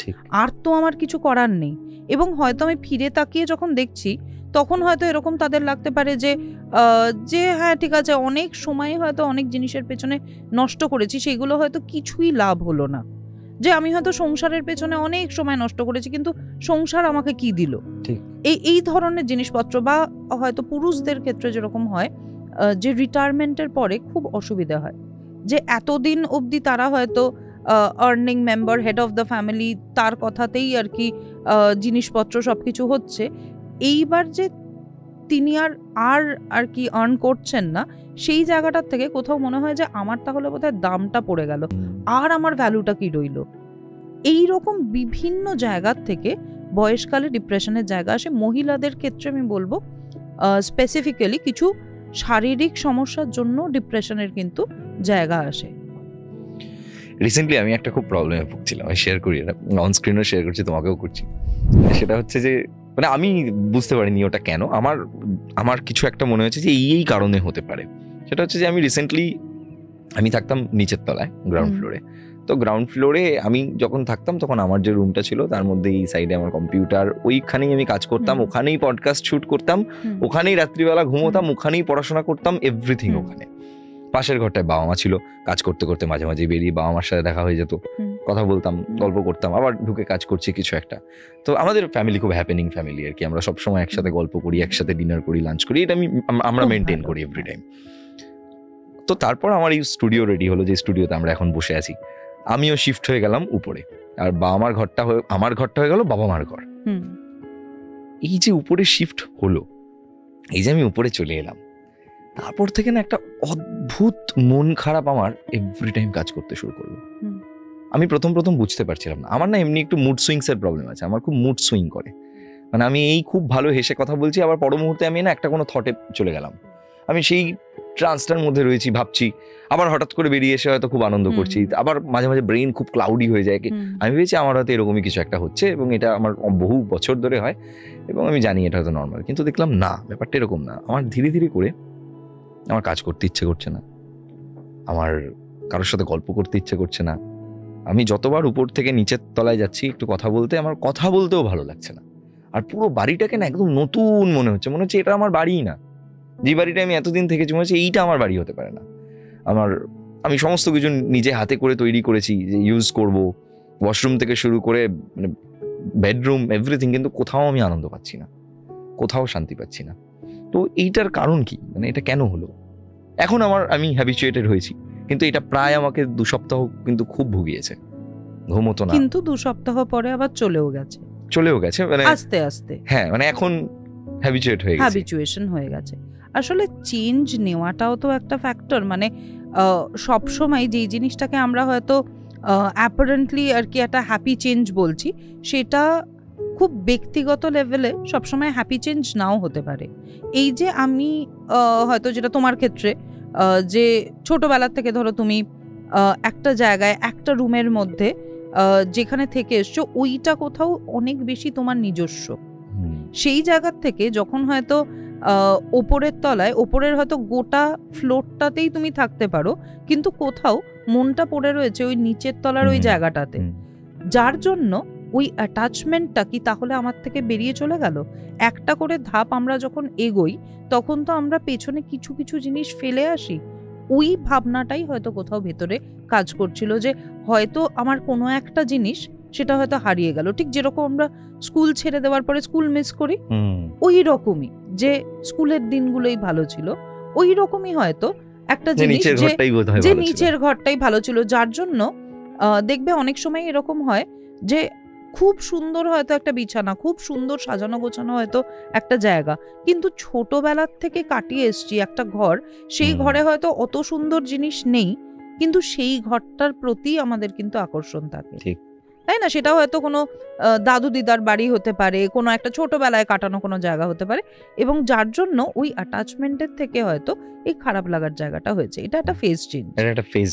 Speaker 2: ঠিক।
Speaker 1: আর তো আমার কিছু করার নেই। এবং হয়তো আমি ফিরে তাকিয়ে যখন দেখছি তখন হয়তো এরকম তাদের লাগতে পারে যে হ্যাঁ ঠিক আছে, অনেক সময় হয়তো অনেক জিনিসের পেছনে নষ্ট করেছি, সেগুলো হয়তো কিছুই লাভ হলো না। যে আমি হয়তো সংসারের পেছনে অনেক সময় নষ্ট করেছি, কিন্তু সংসার আমাকে কি দিল?
Speaker 2: ঠিক।
Speaker 1: এই ধরনের জিনিসপত্র, বা হয়তো পুরুষদের ক্ষেত্রে যেরকম হয় যে রিটায়ারমেন্টের পরে খুব অসুবিধা হয়, যে এতদিন অবধি তারা হয়তো earning member, head of the family, তার কথাতেই আর কি জিনিসপত্র সবকিছু হচ্ছে। এইবার যে তিনি আর আর কি আর্ন করছেন না, সেই জায়গাটার থেকে কোথাও মনে হয় যে আমার তাহলে বোধহয় দামটা পড়ে গেল, আর আমার ভ্যালুটা কি রইল। এই রকম বিভিন্ন জায়গার থেকে বয়সকালে ডিপ্রেশনের জায়গা আসে। মহিলাদের ক্ষেত্রে আমি বলবো স্পেসিফিক্যালি কিছু শারীরিক সমস্যার জন্য ডিপ্রেশনের কিন্তু জায়গা আসে।
Speaker 2: রিসেন্টলি আমি একটা খুব প্রবলেমে ভুগছিলাম, আমি শেয়ার করি, এটা অন স্ক্রিনও শেয়ার করছি, তোমাকেও করছি। সেটা হচ্ছে যে মানে আমি বুঝতে পারিনি ওটা কেন, আমার কিছু একটা মনে হচ্ছে যে এই কারণে হতে পারে। সেটা হচ্ছে যে আমি রিসেন্টলি আমি থাকতাম নিচের তলায়, গ্রাউন্ড ফ্লোরে। তো গ্রাউন্ড ফ্লোরে আমি যখন থাকতাম তখন আমার যে রুমটা ছিল তার মধ্যে এই সাইডে আমার কম্পিউটার, ওইখানেই আমি কাজ করতাম, ওখানেই পডকাস্ট শুট করতাম, ওখানেই রাত্রিবেলা ঘুমোতাম, ওখানেই পড়াশোনা করতাম, এভরিথিং ওখানে। পাশের ঘরটায় বাবা মা ছিল, কাজ করতে করতে মাঝে মাঝে বেরিয়ে বাবা মার সাথে দেখা হয়ে যেত, কথা বলতাম, গল্প করতাম, আবার ঢুকে কাজ করছি কিছু একটা। তো আমাদের ফ্যামিলি খুব হ্যাপেনিং ফ্যামিলি আর কি, আমরা সবসময় একসাথে গল্প করি, একসাথে ডিনার করি, লাঞ্চ করি, এটা আমরা মেনটেন করি এভরি টাইম। তো তারপর আমার এই স্টুডিও রেডি হলো, যে স্টুডিওতে আমরা এখন বসে আছি। আমিও শিফট হয়ে গেলাম উপরে, আর আমার ঘরটা হয়ে গেল বাবা মার ঘর। এই যে উপরে শিফট হলো, এই যে আমি উপরে চলে এলাম, তারপর থেকে না একটা অদ্ভুত মন খারাপ আমার এভরি টাইম কাজ করতে শুরু করলো। আমি প্রথম বুঝতে পারছিলাম না, আমার না এমনি একটু মুড সুইংস এর প্রবলেম আছে, আমার খুব মুড সুইং করে। মানে আমি এই খুব ভালো হেসে কথা বলছি, আবার পর মুহূর্তে আমি না একটা কোনো থটে চলে গেলাম, আমি সেই ট্রান্সটার মধ্যে রয়েছি, ভাবছি, আবার হঠাৎ করে বেরিয়ে এসে হয়তো খুব আনন্দ করছি, আবার মাঝে মাঝে ব্রেন খুব ক্লাউডি হয়ে যায়। আমি ভেবেছি আমার হয়তো এরকমই কিছু একটা হচ্ছে, এবং এটা আমার বহু বছর ধরে হয়, এবং আমি জানি এটা হয়তো নর্মাল। কিন্তু দেখলাম না, ব্যাপারটা এরকম না। আমার ধীরে ধীরে করে আমার কাজ করতে ইচ্ছে করছে না, আমার কারোর সাথে গল্প করতে ইচ্ছে করছে না। আমি যতবার উপর থেকে নিচের তলায় যাচ্ছি একটু কথা বলতে, আমার কথা বলতেও ভালো লাগছে না। আর পুরো বাড়িটাকে না একদম নতুন মনে হচ্ছে এটা আমার বাড়িই না। যে বাড়িটা আমি এতদিন থেকেছি মনে হচ্ছে এইটা আমার বাড়ি হতে পারে না। আমি সমস্ত কিছু নিজে হাতে করে তৈরি করেছি যে ইউজ করব, ওয়াশরুম থেকে শুরু করে মানে বেডরুম এভরিথিং, কিন্তু কোথাও আমি আনন্দ পাচ্ছি না, কোথাও শান্তি পাচ্ছি না। তো এইটার কারণ কি, মানে এটা কেন হলো? এখন আমি হ্যাবিচুয়েটেড হয়েছি, কিন্তু এটা প্রায় আমাকে 2 সপ্তাহ কিন্তু খুব ভুগিয়েছে, ঘুমোতো না।
Speaker 1: কিন্তু 2 সপ্তাহ পরে আবার চলেও গেছে মানে আস্তে আস্তে।
Speaker 2: হ্যাঁ, মানে এখন হ্যাবিচুয়েশন
Speaker 1: হয়ে গেছে। আসলে চেঞ্জ নেওয়াটাও তো একটা ফ্যাক্টর। মানে সব সময় যেই জিনিসটাকে আমরা হয়তো অ্যাপারেন্টলি আর কি একটা হ্যাপি চেঞ্জ বলছি, সেটা খুব ব্যক্তিগত লেভেলে সবসময় হ্যাপি চেঞ্জ নাও হতে পারে। এই যে আমি হয়তো যেটা তোমার ক্ষেত্রে, যে ছোটবেলার থেকে ধরো তুমি একটা জায়গায় একটা রুমের মধ্যে যেখানে থেকে এসছো, ওইটা কোথাও অনেক বেশি তোমার নিজস্ব। সেই জায়গার থেকে যখন হয়তো ওপরের তলায়, ওপরের হয়তো গোটা ফ্লোরটাতেই তুমি থাকতে পারো, কিন্তু কোথাও মনটা পড়ে রয়েছে ওই নিচের তলার ওই জায়গাটাতে, যার জন্য ওই অ্যাটাচমেন্টটা কি তাহলে আমার থেকে বেরিয়ে চলে গেল। একটা করে ধাপ আমরা যখন এগোই, তখন তো আমরা পেছনে কিছু কিছু জিনিস ফেলে আসি। ওই ভাবনাটাই হয়তো কোথাও ভেতরে কাজ করছিল, যে হয়তো আমার কোনো একটা জিনিস সেটা হয়তো হারিয়ে গেল। ঠিক যেরকম আমরা স্কুল ছেড়ে দেওয়ার পরে স্কুল মিস করি, ওই রকমই যে স্কুলের দিনগুলোই ভালো ছিল, ওই রকমই হয়তো একটা জিনিস যে নিচের ঘরটাই ভালো ছিল, যার জন্য দেখবে অনেক সময় এরকম হয় যে খুব সুন্দর হয়তো একটা বিছানা, খুব সুন্দর সাজানো গোছানো হয়তো একটা জায়গা, কিন্তু ছোটবেলার থেকে কাটিয়ে এসছি একটা ঘর, সেই ঘরে হয়তো অত সুন্দর জিনিস নেই, কিন্তু সেই ঘরটার প্রতি আমাদের কিন্তু আকর্ষণ থাকে, তাই না? সেটা হয়তো কোনো দাদু দিদার বাড়ি হতে পারে, কোনো একটা ছোটবেলায় কাটানো কোনো জায়গা হতে পারে, এবং যার জন্য ওই অ্যাটাচমেন্টের থেকে হয়তো এই খারাপ লাগার জায়গাটা হয়েছে। এটা একটা ফেজ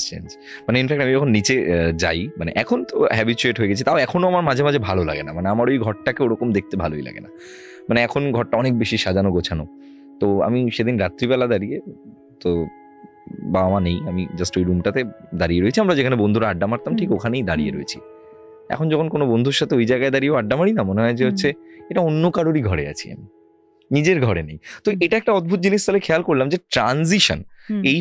Speaker 1: চেঞ্জ।
Speaker 2: মানে ইনফ্যাক্ট আমি যখন নিচে যাই, মানে এখন তো হ্যাবিচুয়েট হয়ে গেছি, তাও এখনো আমার মাঝে মাঝে ভালো লাগে না, মানে আমার ওই ঘরটাকে ওরকম দেখতে ভালোই লাগে না। মানে এখন ঘরটা অনেক বেশি সাজানো গোছানো। তো আমি সেদিন রাত্রিবেলা দাঁড়িয়ে, তো বাবা মা নেই, আমি জাস্ট ওই রুমটাতে দাঁড়িয়ে রয়েছি, আমরা যেখানে বন্ধুরা আড্ডা মারতাম ঠিক ওখানেই দাঁড়িয়ে রয়েছি। এখন যখন কোনো বন্ধুর সাথে ওই জায়গায় দাঁড়িয়ে আড্ডা মারি না, মনে হয় যে হচ্ছে এটা অন্য কারোরই ঘরে আছি, আমি নিজের ঘরে নেই। তো এটা একটা অদ্ভুত জিনিস। তাহলে খেয়াল করলাম যে ট্রানজিশন, এই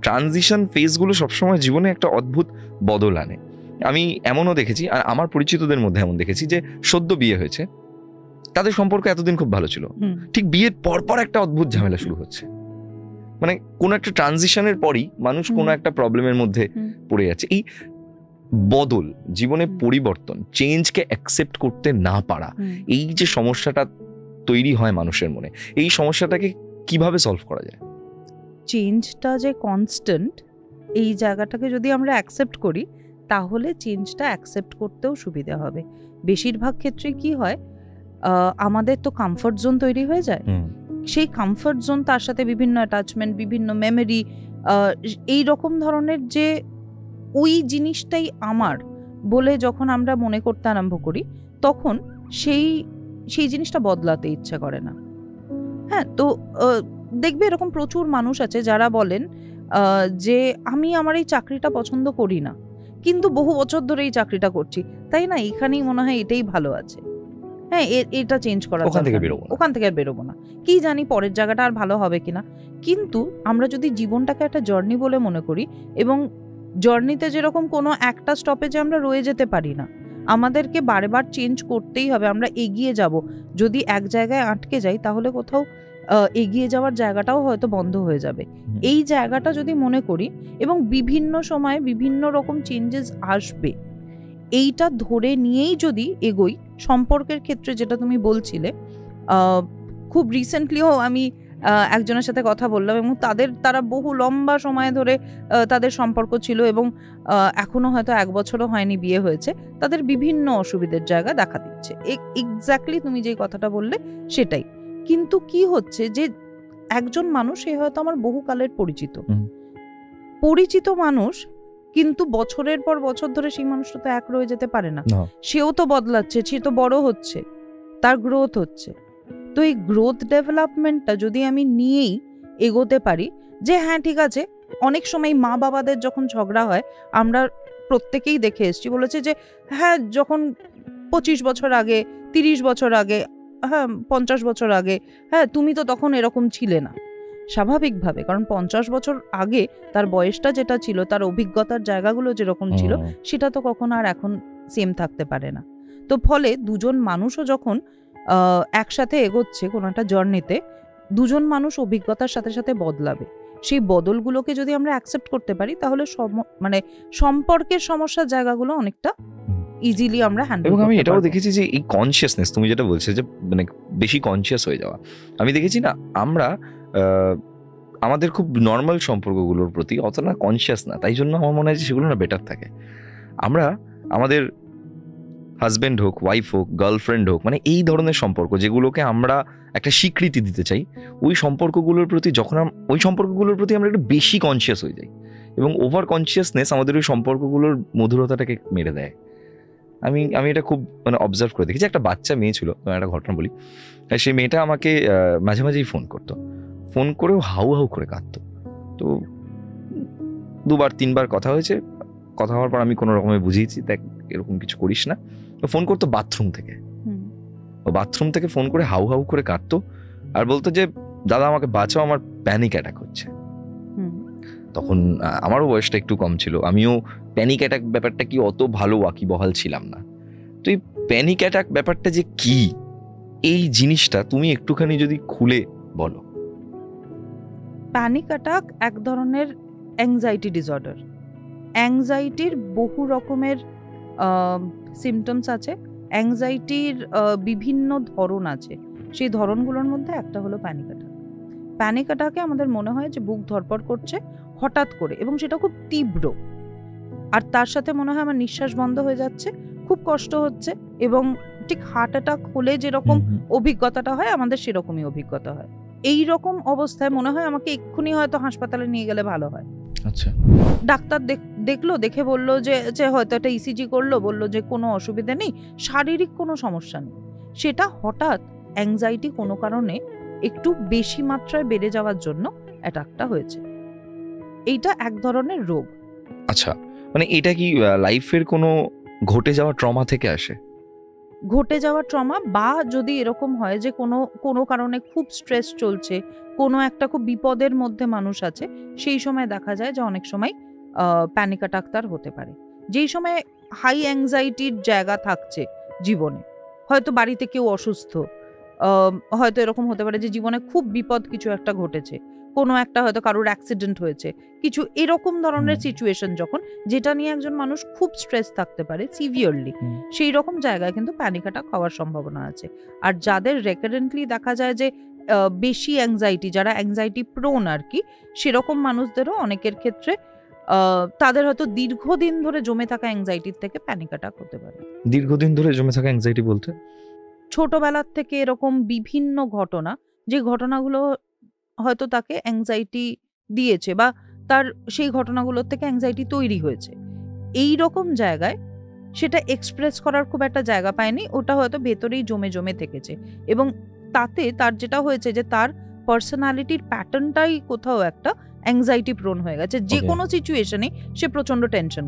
Speaker 2: ট্রানজিশন ফেজগুলো সবসময় জীবনে একটা অদ্ভুত বদল আনে। আমি এমনও দেখেছি, আর আমার পরিচিতদের মধ্যে এমন দেখেছি, যে সদ্য বিয়ে হয়েছে, তাদের সম্পর্ক এতদিন খুব ভালো ছিল, ঠিক বিয়ের পরপর একটা অদ্ভুত ঝামেলা শুরু হচ্ছে। মানে কোন একটা ট্রানজিশনের পরই মানুষ কোনো একটা প্রবলেমের মধ্যে পড়ে যাচ্ছে। এই বদল, জীবনে পরিবর্তন, চেঞ্জকে অ্যাকসেপ্ট করতে না পারা, এই যে সমস্যাটা তৈরি হয় মানুষের মনে, এই সমস্যাটাকে কিভাবে সলভ করা যায়?
Speaker 1: চেঞ্জটা যে কনস্ট্যান্ট, এই জায়গাটাকে যদি আমরা অ্যাকসেপ্ট করি, তাহলে চেঞ্জটা অ্যাকসেপ্ট করতেও সুবিধা হবে। বেশিরভাগ ক্ষেত্রে কি হয়, আমাদের তো কমফর্ট জোন তৈরি হয়ে যায়। সেই কমফর্ট জোন, তার সাথে বিভিন্ন অ্যাটাচমেন্ট, বিভিন্ন মেমোরি, এই রকম ধরনের, যে ওই জিনিসটাই আমার বলে যখন আমরা মনে করতে আরম্ভ করি, তখন সেই জিনিসটা বদলাতে ইচ্ছা করে না। হ্যাঁ, তো দেখবে এরকম প্রচুর মানুষ আছে যারা বলেন যে আমি আমার এই চাকরিটা পছন্দ করি না, কিন্তু বহু বছর ধরে এই চাকরিটা করছি, তাই না, এখানেই মনে হয় এটাই ভালো আছে, হ্যাঁ এটা চেঞ্জ করা,
Speaker 2: ওখান থেকে
Speaker 1: আর বেরোবো না, কি জানি পরের জায়গাটা আর ভালো হবে কিনা। কিন্তু আমরা যদি জীবনটাকে একটা জার্নি বলে মনে করি, এবং জার্নিতে যেরকম কোনো একটা স্টপেজে আমরা রয়ে যেতে পারি না, আমাদেরকে বারবার চেঞ্জ করতেই হবে, আমরা এগিয়ে যাব। যদি এক জায়গায় আটকে যাই, তাহলে কোথাও এগিয়ে যাওয়ার জায়গাটাও হয়তো বন্ধ হয়ে যাবে। এই জায়গাটা যদি মনে করি, এবং বিভিন্ন সময় বিভিন্ন রকম চেঞ্জেস আসবে, এইটা ধরে নিয়েই যদি এগোই, সম্পর্কের ক্ষেত্রে যেটা তুমি বলছিলে, খুব রিসেন্টলিও আমি একজনের সাথে কথা বললাম, এবং তারা বহু লম্বা সময় ধরে তাদের সম্পর্ক ছিল, এবং এখনো হয়তো 1 বছরও হয়নি বিয়ে হয়েছে, তাদের বিভিন্ন অসুবিধার জায়গা দেখা দিচ্ছে। এক্স্যাক্টলি তুমি যে কথাটা বললে সেটাই। কিন্তু কি হচ্ছে, যে একজন মানুষ, সে হয়তো আমার বহুকালের পরিচিত মানুষ, কিন্তু বছরের পর বছর ধরে সেই মানুষটা তো এক রয়ে যেতে পারে না, সেও তো বদলাচ্ছে, সে তো বড় হচ্ছে, তার গ্রোথ হচ্ছে। তো এই গ্রোথ ডেভেলপমেন্টটা যদি আমি নিয়েই এগোতে পারি, যে হ্যাঁ ঠিক আছে, অনেক সময় মা বাবাদের যখন ঝগড়া হয়, আমরা প্রত্যেকেই দেখে এসেছি, বলেছে যে হ্যাঁ যখন 25 বছর আগে, 30 বছর আগে, হ্যাঁ 50 বছর আগে, হ্যাঁ তুমি তো তখন এরকম ছিলে না। স্বাভাবিকভাবে, কারণ 50 বছর আগে তার বয়সটা যেটা ছিল, তার অভিজ্ঞতার জায়গাগুলো যেরকম ছিল, সেটা তো কখনো আর এখন সেম থাকতে পারে না। তো ফলে দুজন মানুষও যখন একসাথে এগোচ্ছে কোনো একটা জার্নিতে, দুজন মানুষ অভিজ্ঞতার সাথে সাথে বদলাবে। সেই বদলগুলোকে যদি আমরা অ্যাকসেপ্ট করতে পারি, তাহলে মানে সম্পর্কের সমস্যার জায়গাগুলো অনেকটা ইজিলি আমরা হ্যান্ডেল করতে পারবো।
Speaker 2: এবং আমি এটাও দেখেছি যে এই কনসিয়াসনেস, তুমি যেটা বলছো যে মানে বেশি কনসিয়াস হয়ে যাওয়া, আমি দেখেছি না, আমরা আমাদের খুব নর্মাল সম্পর্কগুলোর প্রতি অতটা কনসিয়াস না, তাই জন্য আমার মনে হয় যে সেগুলো না বেটার থাকে। আমরা আমাদের হাজব্যান্ড হোক, ওয়াইফ হোক, গার্লফ্রেন্ড হোক, মানে এই ধরনের সম্পর্ক যেগুলোকে আমরা একটা স্বীকৃতি দিতে চাই, ওই সম্পর্কগুলোর প্রতি আমরা একটু বেশি কনসিয়াস হয়ে যাই, এবং ওভার কনসিয়াসনেস আমাদের ওই সম্পর্কগুলোর মধুরতাটাকে মেরে দেয়। আমি এটা খুব মানে অবজার্ভ করে দেখেছি। একটা বাচ্চা মেয়ে ছিল, একটা ঘটনা বলি, সেই মেয়েটা আমাকে মাঝে মাঝেই ফোন করেও হাউ হাউ করে কাঁদতো। তো 2-3 বার কথা হয়েছে, কথা হওয়ার পর আমি কোনো রকমে বুঝিয়েছি, দেখ এরকম কিছু করিস না। ফোন করতো বাথরুম থেকে ফোন করে হাউ হাউ করে কাঁদতো, আর বলতো যে দাদা আমাকে বাঁচাও, আমার প্যানিক অ্যাটাক হচ্ছে। তখন আমারও বয়সটা একটু কম ছিল, আমিও প্যানিক অ্যাটাক ব্যাপারটা কি অত ভালো ওয়াকিবহাল ছিলাম না। তো এই প্যানিক অ্যাটাক ব্যাপারটা যে কি, এই জিনিসটা তুমি একটুখানি যদি খুলে বলো।
Speaker 1: প্যানিক অ্যাটাক এক ধরনের অ্যাংজাইটি ডিসঅর্ডার। অ্যাংজাইটির বহু রকমের সিমটমস আছে, অ্যাংজাইটির বিভিন্ন ধরন আছে, সেই ধরনগুলোর মধ্যে একটা হলো প্যানিক অ্যাটাক। প্যানিক অ্যাটাকে আমাদের মনে হয় যে বুক ধড়ফড় করছে হঠাৎ করে, এবং সেটা খুব তীব্র, আর তার সাথে মনে হয় আমার নিঃশ্বাস বন্ধ হয়ে যাচ্ছে, খুব কষ্ট হচ্ছে, এবং ঠিক হার্ট অ্যাটাক হলে যেরকম অভিজ্ঞতাটা হয়, আমাদের সেরকমই অভিজ্ঞতা হয়। এই রকম অবস্থায় মনে হয় আমাকে এক্ষুনি হয়তো হাসপাতালে নিয়ে গেলে ভালো হয়।
Speaker 2: আচ্ছা,
Speaker 1: ডাক্তার দেখলো, দেখে বললো যে হয়তো একটা ইসিজি করলো, বললো যে কোনো অসুবিধা নেই, শারীরিক কোনো সমস্যা নেই। সেটা হঠাৎ অ্যাংজাইটি কোনো কারণে একটু বেশি মাত্রায় বেড়ে যাওয়ার জন্য অ্যাটাকটা হয়েছে। এইটা এক ধরনের রোগ।
Speaker 2: আচ্ছা, মানে এটা কি লাইফের কোনো ঘটে যাওয়া ট্রমা থেকে আসে?
Speaker 1: ঘটে যাওয়া ট্রমা, বা যদি এরকম হয় যে কোনো কারণে খুব স্ট্রেস চলছে, কোনো একটা খুব বিপদের মধ্যে মানুষ আছে, সেই সময় দেখা যায় যে অনেক সময় প্যানিক অ্যাটাক তার হতে পারে। যেই সময় হাই অ্যাংজাইটির জায়গা থাকছে জীবনে, হয়তো বাড়িতে কেউ অসুস্থ, হয়তো এরকম হতে পারে যে জীবনে খুব বিপদ কিছু একটা ঘটেছে, কোনো একটা হয়তো কারোর অ্যাক্সিডেন্ট হয়েছে, কিছু এরকম ধরনের সিচুয়েশন যখন, যেটা নিয়ে একজন মানুষ খুব স্ট্রেস থাকতে পারে সিভিয়ারলি, সেই রকম জায়গায় কিন্তু প্যানিক অ্যাটাক হওয়ার সম্ভাবনা আছে। আর যাদের রেকারেন্টলি দেখা যায় যে বেশি অ্যাংজাইটি, যারা অ্যাংজাইটি প্রোন আর কি, সেরকম মানুষদেরও অনেকের ক্ষেত্রে তাদের হয়তো দীর্ঘদিন ধরে জমে থাকা অ্যাংজাইটির থেকে প্যানিক অ্যাটাক হতে পারে।
Speaker 2: দীর্ঘদিন ধরে জমে থাকা অ্যাংজাইটি বলতে?
Speaker 1: ছোটবেলার থেকে এরকম বিভিন্ন ঘটনা, যে ঘটনাগুলো হয়তো তাকে অ্যাংজাইটি দিয়েছে, বা তার সেই ঘটনাগুলোর থেকে অ্যাংজাইটি তৈরি হয়েছে, এই রকম জায়গায় সেটা এক্সপ্রেস করার খুব একটা জায়গা পায়নি, ওটা হয়তো ভেতরেই জমে জমে থেকেছে, এবং তাতে তার যেটা হয়েছে যে তার পার্সোনালিটির প্যাটার্নটাই কোথাও একটা অ্যাংজাইটি প্রোন হয়ে গেছে। যে কোনো সিচুয়েশনে সে প্রচন্ড টেনশন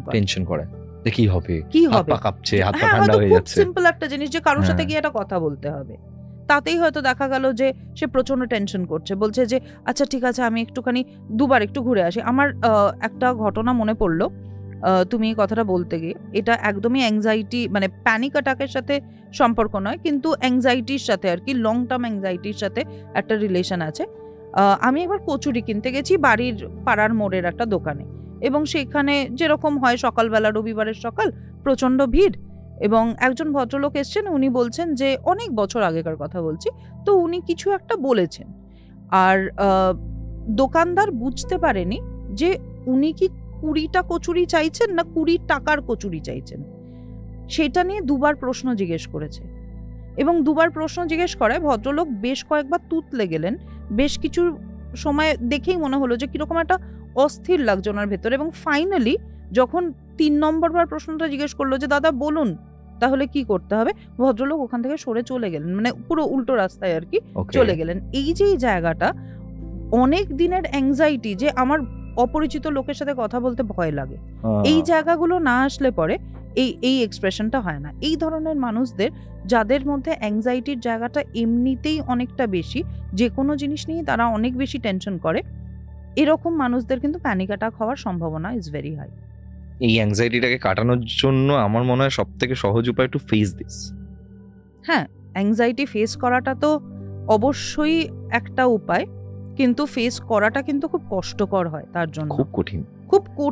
Speaker 1: করে
Speaker 2: যে কি হবে, হাত পা কাঁপছে, হাত পা ঠান্ডা হয়ে যাচ্ছে।
Speaker 1: সিম্পল একটা জিনিস যে কারোর সাথে গিয়ে একটা কথা বলতে হবে, তাতেই হয়তো দেখা গেল যে সে প্রচন্ড টেনশন করছে, বলছে যে আচ্ছা ঠিক আছে আমি একটুখানি দুবার একটু ঘুরে আসি। আমার একটা ঘটনা মনে পড়লো তুমি এই কথাটা বলতে গিয়ে, এটা একদমই অ্যাংজাইটি মানে প্যানিক অ্যাটাকের সাথে সম্পর্ক নয়, কিন্তু অ্যাংজাইটির সাথে আর কি, লং টার্ম অ্যাংজাইটির সাথে একটা রিলেশন আছে। আমি একবার কচুরি কিনতে গেছি বাড়ির পাড়ার মোড়ের একটা দোকানে, এবং সেখানে যেরকম হয় সকালবেলা, রবিবারের সকাল, প্রচণ্ড ভিড়, এবং একজন ভদ্রলোক এসছেন, উনি বলছেন যে অনেক বছর আগেকার কথা বলছি, তো উনি কিছু একটা বলেছেন, আর দোকানদার বুঝতে পারেনি যে উনি কি 20টা কচুরি চাইছেন না 20 টাকার কচুরি চাইছেন। সেটা নিয়ে দুবার প্রশ্ন জিজ্ঞেস করেছে, এবং দুবার প্রশ্ন জিজ্ঞেস করায় ভদ্রলোক বেশ কয়েকবার তুতলে গেলেন। বেশ কিছু সময় দেখেই মনে হলো যে কিরকম একটা অস্থির লাগছে ওনার ভেতরে, এবং ফাইনালি যখন 3 নম্বর বার প্রশ্নটা জিজ্ঞেস করলো যে দাদা বলুন তাহলে কি করতে হবে, ভদ্রলোক ওখান থেকে সরে চলে গেলেন, মানে পুরো উল্টো রাস্তায় আর কি চলে গেলেন। এই যে এই জায়গাটা, অনেক দিনের অ্যাংজাইটি, যে আমার অপরিচিত লোকের সাথে কথা বলতে ভয় লাগে, এই জায়গাগুলো না আসলে পরে এই এক্সপ্রেশনটা হয় না। এই ধরনের মানুষদের, যাদের মধ্যে অ্যাংজাইটির জায়গাটা এমনিতেই অনেকটা বেশি, যে কোনো জিনিস নিয়ে তারা অনেক বেশি টেনশন করে, এরকম মানুষদের কিন্তু প্যানিক অ্যাটাক হওয়ার সম্ভাবনা ইজ ভেরি হাই।
Speaker 2: এই অ্যাংজাইটিটাকে কাটানোর জন্য আমার মনে হয় সবথেকে সহজ উপায় টু ফেস দিস।
Speaker 1: হ্যাঁ, অ্যাংজাইটি ফেস করাটা তো অবশ্যই একটা উপায়, কিন্তু ফেস করাটা কিন্তু খুব কষ্টকর হয়, তার জন্য
Speaker 2: খুব কঠিন,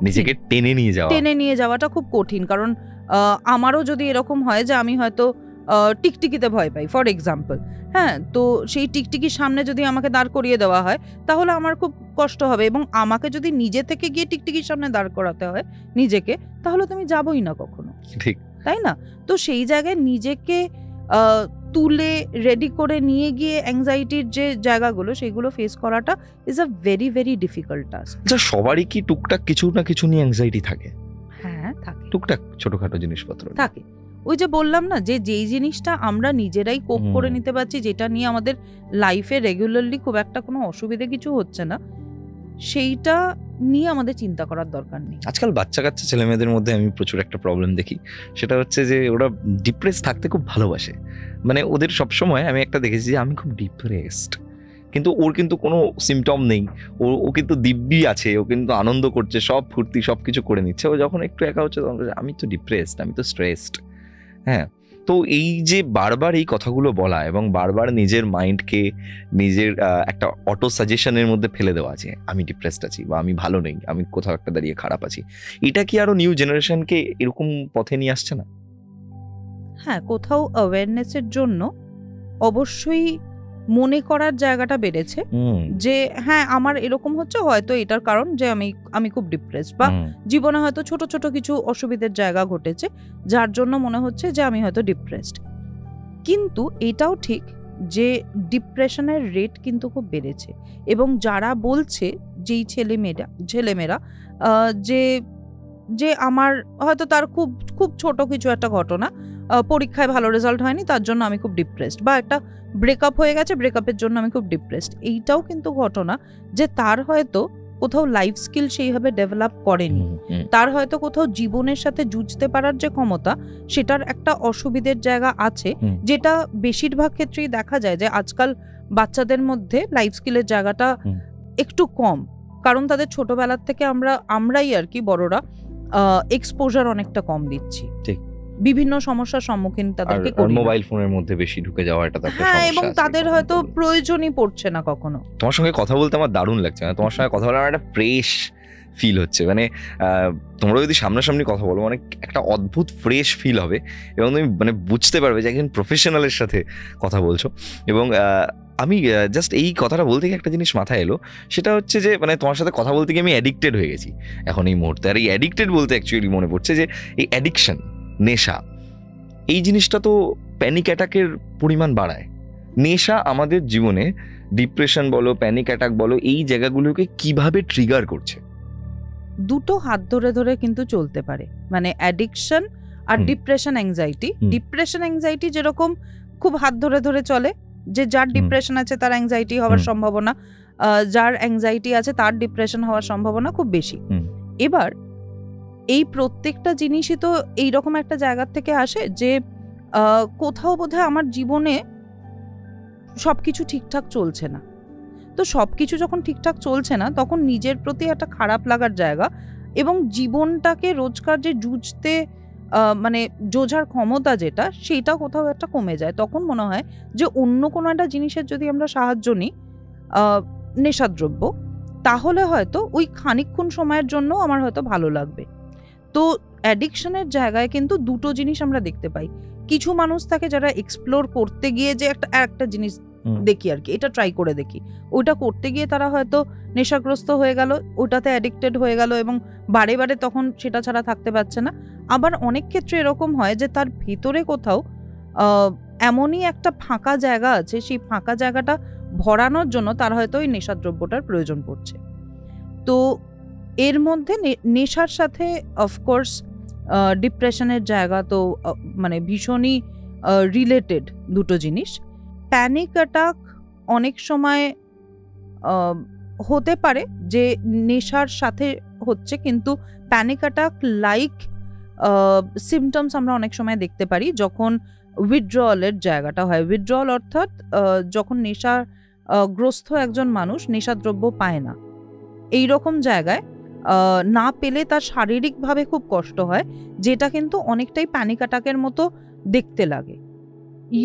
Speaker 1: নিজেকে টেনে নিয়ে যাওয়াটা খুব কঠিন। কারণ আমারও যদি এরকম হয় যে আমি হয়তো টিকটিকিতে ভয় পাই ফর এক্সাম্পল, হ্যাঁ, তো সেই টিকটিকির সামনে যদি আমাকে দাঁড় করিয়ে দেওয়া হয় তাহলে আমার খুব কষ্ট হবে, এবং আমাকে যদি নিজে থেকে গিয়ে টিকটিকির সামনে দাঁড় করাতে হয় নিজেকে, তাহলে তো আমি যাবই না কখনো, ঠিক তাই না? তো সেই জায়গায় নিজেকে তুলে রেডি করে নিয়ে গিয়ে অ্যাংজাইটির যে জায়গাগুলো, সেগুলো ফেস করাটা is a very very difficult task.
Speaker 2: আচ্ছা, সবারই কি টুকটাক কিছু না কিছু নিয়ে অ্যাংজাইটি থাকে?
Speaker 1: হ্যাঁ থাকে,
Speaker 2: টুকটাক ছোটখাটো জিনিসপত্র থাকে।
Speaker 1: ওই যে বললাম না, যে যেই জিনিসটা আমরা নিজেরাই কোপ করে নিতে পারছি, যেটা নিয়ে আমাদের লাইফে রেগুলারলি খুব একটা কোনো অসুবিধে কিছু হচ্ছে না, সেইটা নিয়ে আমাদের চিন্তা করার দরকার নেই।
Speaker 2: আজকাল বাচ্চা কাচ্চা ছেলে মেয়েদের মধ্যে আমি প্রচুর একটা প্রবলেম দেখি, সেটা হচ্ছে যে ওরা ডিপ্রেস থাকতে খুব ভালোবাসে। মানে ওদের সবসময় আমি একটা দেখেছি যে আমি খুব ডিপ্রেসড, কিন্তু ওর কিন্তু কোনো সিমটম নেই, ও কিন্তু দিব্যি আছে, ও কিন্তু আনন্দ করছে, সব ফুর্তি সব কিছু করে নিচ্ছে। ও যখন একটু একা হচ্ছে তখন আমি তো ডিপ্রেসড, আমি তো স্ট্রেসড। হ্যাঁ, তো এই যে বারবার এই কথাগুলো বলা এবং বারবার নিজের মাইন্ডকে নিজের একটা অটো সাজেশনের মধ্যে ফেলে দেওয়া আছে, আমি ডিপ্রেসড আছি বা আমি ভালো নেই, আমি কোথাও একটা দাঁড়িয়ে খারাপ আছি, এটা কি আরো নিউ জেনারেশনকে এরকম পথে নিয়ে আসছে না?
Speaker 1: হ্যাঁ, কোথাও অ্যাওয়ারনেসের জন্য অবশ্যই মনে করার জায়গাটা বেড়েছে যে হ্যাঁ আমার এরকম হচ্ছে, হয়তো এটার কারণ যে আমি খুব ডিপ্রেসড, বা জীবনে হয়তো ছোট ছোট কিছু অসুবিধার জায়গা ঘটেছে যার জন্য মনে হচ্ছে যে আমি হয়তো ডিপ্রেসড। কিন্তু এটাও ঠিক যে ডিপ্রেশনের রেট কিন্তু খুব বেড়েছে, এবং যারা বলছে, যেই ছেলেমেয়েরা যে যে আমার হয়তো তার খুব খুব ছোট কিছু একটা ঘটনা, পরীক্ষায় ভালো রেজাল্ট হয়নি তার জন্য আমি খুব ডিপ্রেসড, বা একটা ব্রেকআপ হয়ে গেছে ব্রেকআপের জন্য আমি খুব ডিপ্রেসড, এইটাও কিন্তু ঘটনা যে তার হয়তো কোথাও লাইফ স্কিল সেইভাবে ডেভেলপ করেনি, তার হয়তো কোথাও জীবনের সাথে যুঝতে পারার যে ক্ষমতা সেটার একটা অসুবিধের জায়গা আছে, যেটা বেশিরভাগ ক্ষেত্রেই দেখা যায় যে আজকাল বাচ্চাদের মধ্যে লাইফ স্কিলের জায়গাটা একটু কম, কারণ তাদের ছোটবেলার থেকে আমরাই আর কি বড়রা এক্সপোজার অনেকটা কম দিচ্ছি, বিভিন্ন সমস্যার সম্মুখীন তাদেরকে করি,
Speaker 2: মোবাইল ফোনের মধ্যে বেশি ঢুকে যাওয়া এটা একটা
Speaker 1: হ্যাঁ,
Speaker 2: সমস্যা
Speaker 1: এবং
Speaker 2: আছে,
Speaker 1: তাদের হয়তো প্রয়োজনই পড়ছে না কখনো।
Speaker 2: তোমার সঙ্গে কথা বলতে আমার দারুণ লাগছে, মানে তোমার সঙ্গে কথা বলে আমার একটা ফ্রেশ ফিল হচ্ছে, মানে তোমরা যদি সামনাসামনি কথা বলো মানে একটা অদ্ভুত ফ্রেশ ফিল হবে এবং তুমি মানে বুঝতে পারবে যে একজন প্রফেশনালের সাথে কথা বলছো। এবং আমি জাস্ট এই কথাটা বলতে গিয়ে একটা জিনিস মাথায় এলো, সেটা হচ্ছে যে মানে তোমার সাথে কথা বলতে গিয়ে আমি অ্যাডিক্টেড হয়ে গেছি এখন এই মুহূর্তে। আর এই অ্যাডিক্টেড বলতে অ্যাকচুয়ালি মনে পড়ছে যে এই অ্যাডিকশন, নেশা, এই জিনিসটা তো প্যানিক অ্যাটাকের পরিমাণ বাড়ায়। নেশা আমাদের জীবনে ডিপ্রেশন বলো, প্যানিক অ্যাটাক বলো, এই জায়গাগুলোকে কিভাবে ট্রিগার করছে?
Speaker 1: দুটো হাত ধরে ধরে কিন্তু চলতে পারে, মানে অ্যাডিকশন আর ডিপ্রেশন অ্যাংজাইটি। ডিপ্রেশন অ্যাংজাইটি যেরকম খুব হাত ধরে ধরে চলে, যে যার ডিপ্রেশন আছে তার অ্যাংজাইটি হওয়ার সম্ভাবনা, যার অ্যাংজাইটি আছে তার ডিপ্রেশন হওয়ার সম্ভাবনা খুব বেশি। এবার এই প্রত্যেকটা জিনিসই তো এইরকম একটা জায়গা থেকে আসে যে কোথাও বোধহয় আমার জীবনে সবকিছু ঠিকঠাক চলছে না, তো সবকিছু যখন ঠিকঠাক চলছে না তখন নিজের প্রতি একটা খারাপ লাগার জায়গা এবং জীবনটাকে রোজকার যে যুঝতে মানে যোঝার ক্ষমতা যেটা, সেটা কোথাও একটা কমে যায়। তখন মনে হয় যে অন্য কোনো একটা জিনিসের যদি আমরা সাহায্য নিই, নেশাদ্রব্য, তাহলে হয়তো ওই খানিকক্ষণ সময়ের জন্য আমার হয়তো ভালো লাগবে। তো অ্যাডিকশনের জায়গায় কিন্তু দুটো জিনিস আমরা দেখতে পাই। কিছু মানুষ থাকে যারা এক্সপ্লোর করতে গিয়ে যে একটা জিনিস দেখি আর কি, এটা ট্রাই করে দেখি, ওটা করতে গিয়ে তারা হয়তো নেশাগ্রস্ত হয়ে গেল, ওটাতে অ্যাডিক্টেড হয়ে গেল এবং বারে বারে তখন সেটা ছাড়া থাকতে পারছে না। আবার অনেক ক্ষেত্রে এরকম হয় যে তার ভিতরে কোথাও এমনই একটা ফাঁকা জায়গা আছে, সেই ফাঁকা জায়গাটা ভরানোর জন্য তার হয়তো ওই নেশাদ্রব্যটার প্রয়োজন পড়ছে। তো এর মধ্যে নেশার সাথে অফকোর্স ডিপ্রেশনের জায়গা তো মানে ভীষণই রিলেটেড দুটো জিনিস। প্যানিক অ্যাটাক অনেক সময় হতে পারে যে নেশার সাথে হচ্ছে, কিন্তু প্যানিক অ্যাটাক লাইক সিমটমস আমরা অনেক সময় দেখতে পারি যখন উইথড্রয়ালের জায়গাটা হয়। উইথড্রয়াল অর্থাৎ যখন নেশাগ্রস্ত একজন মানুষ নেশাদ্রব্য পায় না, এই রকম জায়গায় না পেলে তার শারীরিকভাবে খুব কষ্ট হয়, যেটা কিন্তু অনেকটাই প্যানিক অ্যাটাকের মতো দেখতে লাগে।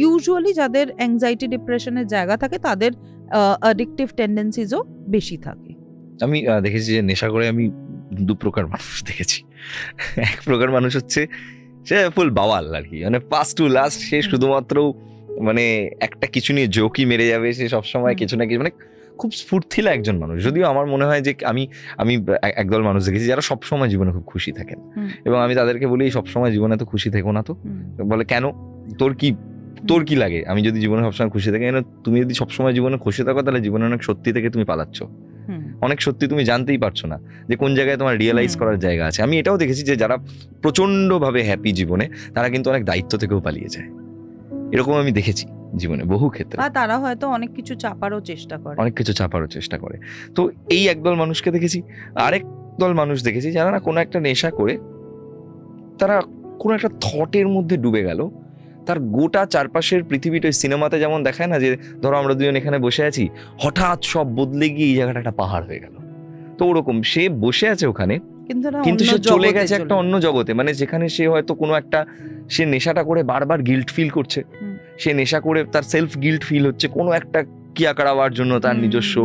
Speaker 1: ইউজুয়ালি যাদের অ্যাংজাইটি ডিপ্রেশনের জায়গা থাকে তাদের অ্যাডিকটিভ টেন্ডেন্সিজও বেশি থাকে।
Speaker 2: আমি দেখেছি যে নেশা করে আমি দু প্রকার মানুষ দেখেছি। এক প্রকার মানুষ হচ্ছে সে ফুল বাওয়াল আর কি, মানে ফার্স্ট টু লাস্ট সে শুধুমাত্র মানে একটা কিছু নিয়ে জোকই মেরে যাবে, সে সবসময় কিছু না কিছু, মানে খুব স্ফূর্তিলা একজন মানুষ। যদিও আমার মনে হয় যে আমি একদল মানুষ দেখেছি যারা সবসময় জীবনে খুব খুশি থাকেন এবং আমি তাদেরকে বলি সবসময় জীবনে তো খুশি থেকো না। তো বলে কেন, তোর কি লাগে আমি যদি জীবনে সবসময় খুশি থাকি? তুমি যদি সবসময় জীবনে খুশি থাকো তাহলে জীবনে অনেক সত্যি থেকে তুমি পালাচ্ছ, অনেক সত্যি তুমি জানতেই পারছো না যে কোন জায়গায় তোমার রিয়েলাইজ করার জায়গা আছে। আমি এটাও দেখেছি যে যারা প্রচন্ড ভাবে হ্যাপি জীবনে, তারা কিন্তু অনেক দায়িত্ব থেকেও পালিয়ে যায়। এরকম আমি দেখেছি জীবনে বহু ক্ষেত্রে।
Speaker 1: তারা হয়তো অনেক কিছু চাপারও চেষ্টা করে।
Speaker 2: তো এই একদল মানুষকে দেখেছি। আরেক দল মানুষ দেখেছি যারা না কোনো একটা নেশা করে তারা কোনো একটা থটের মধ্যে ডুবে গেল, তার গোটা চারপাশের পৃথিবীটা সিনেমাতে যেমন দেখায় না, যে ধরো আমরা দুজন এখানে বসে আছি, হঠাৎ সব বদলে গিয়ে এই জায়গাটা একটা পাহাড় হয়ে গেল। তো ওরকম সে বসে আছে ওখানে, কিন্তু সে চলে গেছে একটা অন্য জগতে, মানে যেখানে সে হয়তো কোনো একটা, সে নেশাটা করে বারবার গিল্ট ফিল করছে, সে নেশা করে তার সেলফ গিল্ট ফিল হচ্ছে কোনো একটা কিয়া করাবার জন্য, তার নিজস্ব,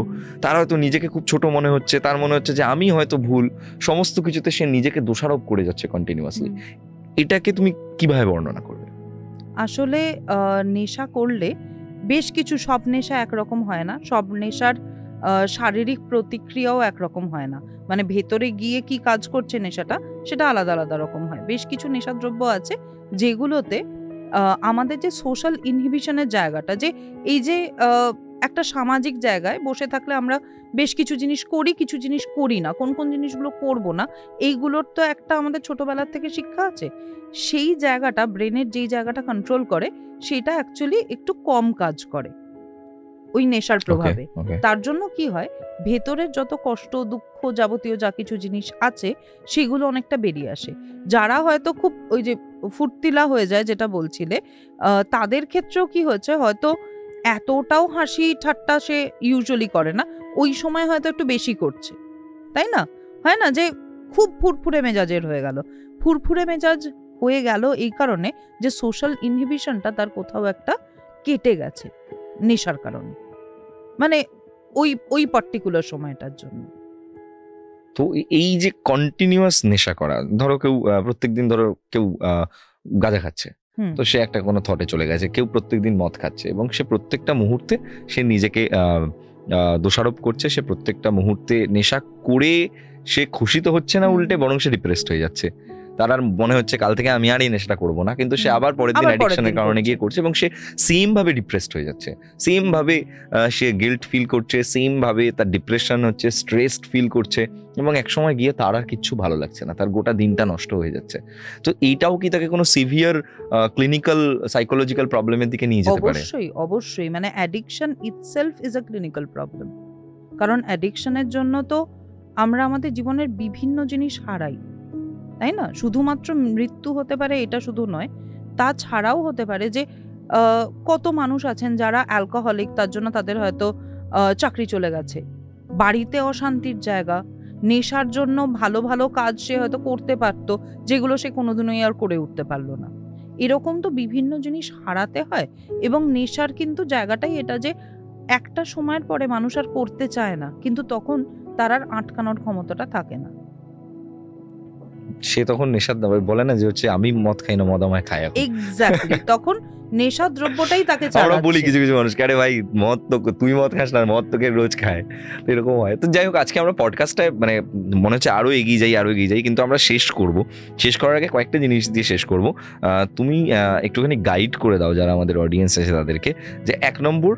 Speaker 2: তার হয়তো নিজেকে খুব ছোট মনে হচ্ছে, তার মনে হচ্ছে যে আমি হয়তো ভুল, সমস্ত কিছুতে সে নিজেকে দোষারোপ করে যাচ্ছে কন্টিনিউয়াসলি। এটাকে তুমি কিভাবে বর্ণনা করবে?
Speaker 1: আসলে নেশা করলে বেশ কিছু, সব নেশা একরকম হয় না, সব নেশার শারীরিক প্রতিক্রিয়াও একরকম হয় না, মানে ভেতরে গিয়ে কি কাজ করছে নেশাটা সেটা আলাদা আলাদা রকম হয়। বেশ কিছু নেশাদ্রব্য আছে যেগুলোতে আমাদের যে সোশ্যাল ইনহিবিশনের জায়গাটা, যে এই যে একটা সামাজিক জায়গায় বসে থাকলে আমরা বেশ কিছু জিনিস করি, কিছু জিনিস করি না, কোন কোন জিনিসগুলো করব না, এইগুলোর তো একটা আমাদের ছোটবেলার থেকে শিক্ষা আছে। সেই জায়গাটা, ব্রেনের যেই জায়গাটা কন্ট্রোল করে, সেটা অ্যাকচুয়ালি একটু কম কাজ করে। ওই নেশার
Speaker 2: ওকে,
Speaker 1: প্রভাবে।
Speaker 2: ওকে।
Speaker 1: তার জন্য কি হয়, ভেতরের যত কষ্ট দুঃখ যাবতীয় যা কিছু জিনিস আছে সেগুলো অনেকটা বেরিয়ে আসে। যারা হয়তো খুব ওই যে ফুর্তিলা হয়ে যায় যেটা বলছিলে, তাদের ক্ষেত্রেও কি হয়েছে, হয়তো এতটাও হাসি ঠাট্টা সে ইউজুয়ালি করে না, ওই সময় হয়তো একটু বেশি করছে, তাই না? হয় না যে খুব ফুরফুরে মেজাজের হয়ে গেল, ফুরফুরে মেজাজ হয়ে গেল এই কারণে যে সোশ্যাল ইনহিবিশনটা তার কোথাও একটা কেটে গেছে নেশার কারণে, মানে ওই ওই পার্টিকুলার সময়টার জন্য।
Speaker 2: তো এই যে কন্টিনিউয়াস নেশা করা, ধরো কেউ প্রত্যেকদিন, ধরো কেউ গাঁজা খাচ্ছে,
Speaker 1: হুম
Speaker 2: তো সে একটা কোনো থটে চলে গেছে, কেউ প্রত্যেকদিন মদ খাচ্ছে এবং সে প্রত্যেকটা মুহূর্তে সে নিজেকে দোষারোপ করছে, সে প্রত্যেকটা মুহূর্তে নেশা করে সে খুশি তো হচ্ছে না,
Speaker 1: হুম।
Speaker 2: উল্টে বরং সে ডিপ্রেসড হয়ে যাচ্ছে। তার আর মনে হচ্ছে কাল থেকে আমি আর এই নেশাটা করবো না, কিন্তু সে
Speaker 1: হুম।
Speaker 2: আবার পরের দিন
Speaker 1: আবার পরের
Speaker 2: অ্যাডিকশনের
Speaker 1: দিন
Speaker 2: কারণে
Speaker 1: করছে।
Speaker 2: গিয়ে করছে এবং সে সেম ভাবে ডিপ্রেসড হয়ে যাচ্ছে, সেম ভাবে সে গিল্ট ফিল করছে, সেম ভাবে তার ডিপ্রেশন হচ্ছে, স্ট্রেসড ফিল করছে এবং একসময় গিয়ে তার আর কিচ্ছু ভালো লাগছে না, তার গোটা দিনটা নষ্ট হয়ে যাচ্ছে। তো এইটাও কি তাকে কোনো সিভিয়ার ক্লিনিক্যাল সাইকোলজিক্যাল প্রবলেমের দিকে নিয়ে যেতে পারে?
Speaker 1: অবশ্যই অবশ্যই, মানে addiction itself is a clinical problem. কারণ অ্যাডিকশনের জন্য তো আমরা আমাদের জীবনের বিভিন্ন জিনিস হারাই, তাই না? শুধুমাত্র মৃত্যু হতে পারে এটা শুধু নয়, তাছাড়াও হতে পারে যে কত মানুষ আছেন যারা অ্যালকোহলিক, তার জন্য তাদের হয়তো চাকরি চলে গেছে, বাড়িতে অশান্তির জায়গা, নেশার জন্য ভালো ভালো কাজ সে হয়তো করতে পারতো যেগুলো সে কোনোদিনই আর করে উঠতে পারলো না। এরকম তো বিভিন্ন জিনিস হারাতে হয়। এবং নেশার কিন্তু জায়গাটাই এটা যে একটা সময়ের পরে মানুষ আর করতে চায় না, কিন্তু তখন তার আর আটকানোর ক্ষমতাটা থাকে না।
Speaker 2: সে তখন নেশার দাবার বলে না যে হচ্ছে আমি মদ খাই না, মদ আমায় খায় এখন।
Speaker 1: এক্স্যাক্টলি, তখন নেশার দ্রব্যটাই তাকে
Speaker 2: আমরা বলি
Speaker 1: চালাচ্ছে।
Speaker 2: কিছু কিছু মানুষকে, আরে ভাই মদ তো তুই মদ খাস না, মদ তোকে রোজ খায়, তো এরকম হয়। তো যাই হোক, আজকে আমরা পডকাস্টটায় মানে মনে হচ্ছে আরো এগিয়ে যাই, আরো এগিয়ে যাই, কিন্তু আমরা শেষ করার আগে কয়েকটা জিনিস দিয়ে শেষ করব। তুমি একটুখানি গাইড করে দাও যারা আমাদের অডিয়েন্স আছে তাদেরকে, যে 1 নম্বর,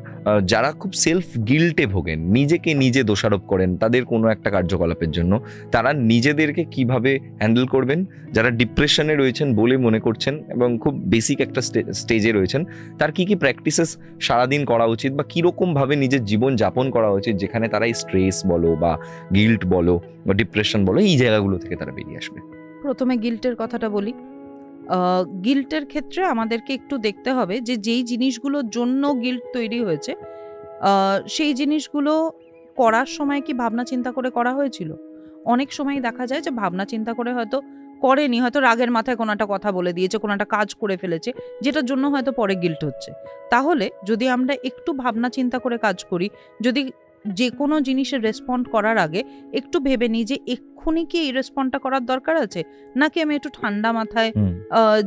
Speaker 2: যারা খুব সেলফ গিল্টে ভোগেন, নিজেকে নিজে দোষারোপ করেন তাদের কোনো একটা কার্যকলাপের জন্য, তারা নিজেদেরকে কিভাবে হ্যান্ডেল করবেন, যারা ডিপ্রেশনে রয়েছেন বলে মনে করছেন এবং খুব বেসিক একটা স্টেজে রয়েছেন, তার কি কি প্র্যাকটিসেস সারাদিন করা উচিত বা কিরকম ভাবে নিজের জীবন যাপন করা উচিত যেখানে তারা এই স্ট্রেস বলো বা গিল্ট বলো বা ডিপ্রেশন বলো, এই জায়গাগুলো থেকে তারা বেরিয়ে আসবে?
Speaker 1: প্রথমে গিল্টের কথাটা বলি। গিল্টের ক্ষেত্রে আমাদেরকে একটু দেখতে হবে যে যেই জিনিসগুলোর জন্য গিল্ট তৈরি হয়েছে, সেই জিনিসগুলো করার সময় কি ভাবনা চিন্তা করে করা হয়েছিল? অনেক সময় দেখা যায় যে ভাবনা চিন্তা করে হয়তো করেনি, হয়তো রাগের মাথায় কোনো একটা কথা বলে দিয়েছে, কোনো একটা কাজ করে ফেলেছে, যেটার জন্য হয়তো পরে গিল্ট হচ্ছে। তাহলে যদি আমরা একটু ভাবনা চিন্তা করে কাজ করি, যদি যে কোনো জিনিসের রেসপন্ড করার আগে একটু ভেবে নিই যে এক্ষুনি কি এই রেসপন্ডটা করার দরকার আছে, নাকি আমি একটু ঠান্ডা মাথায়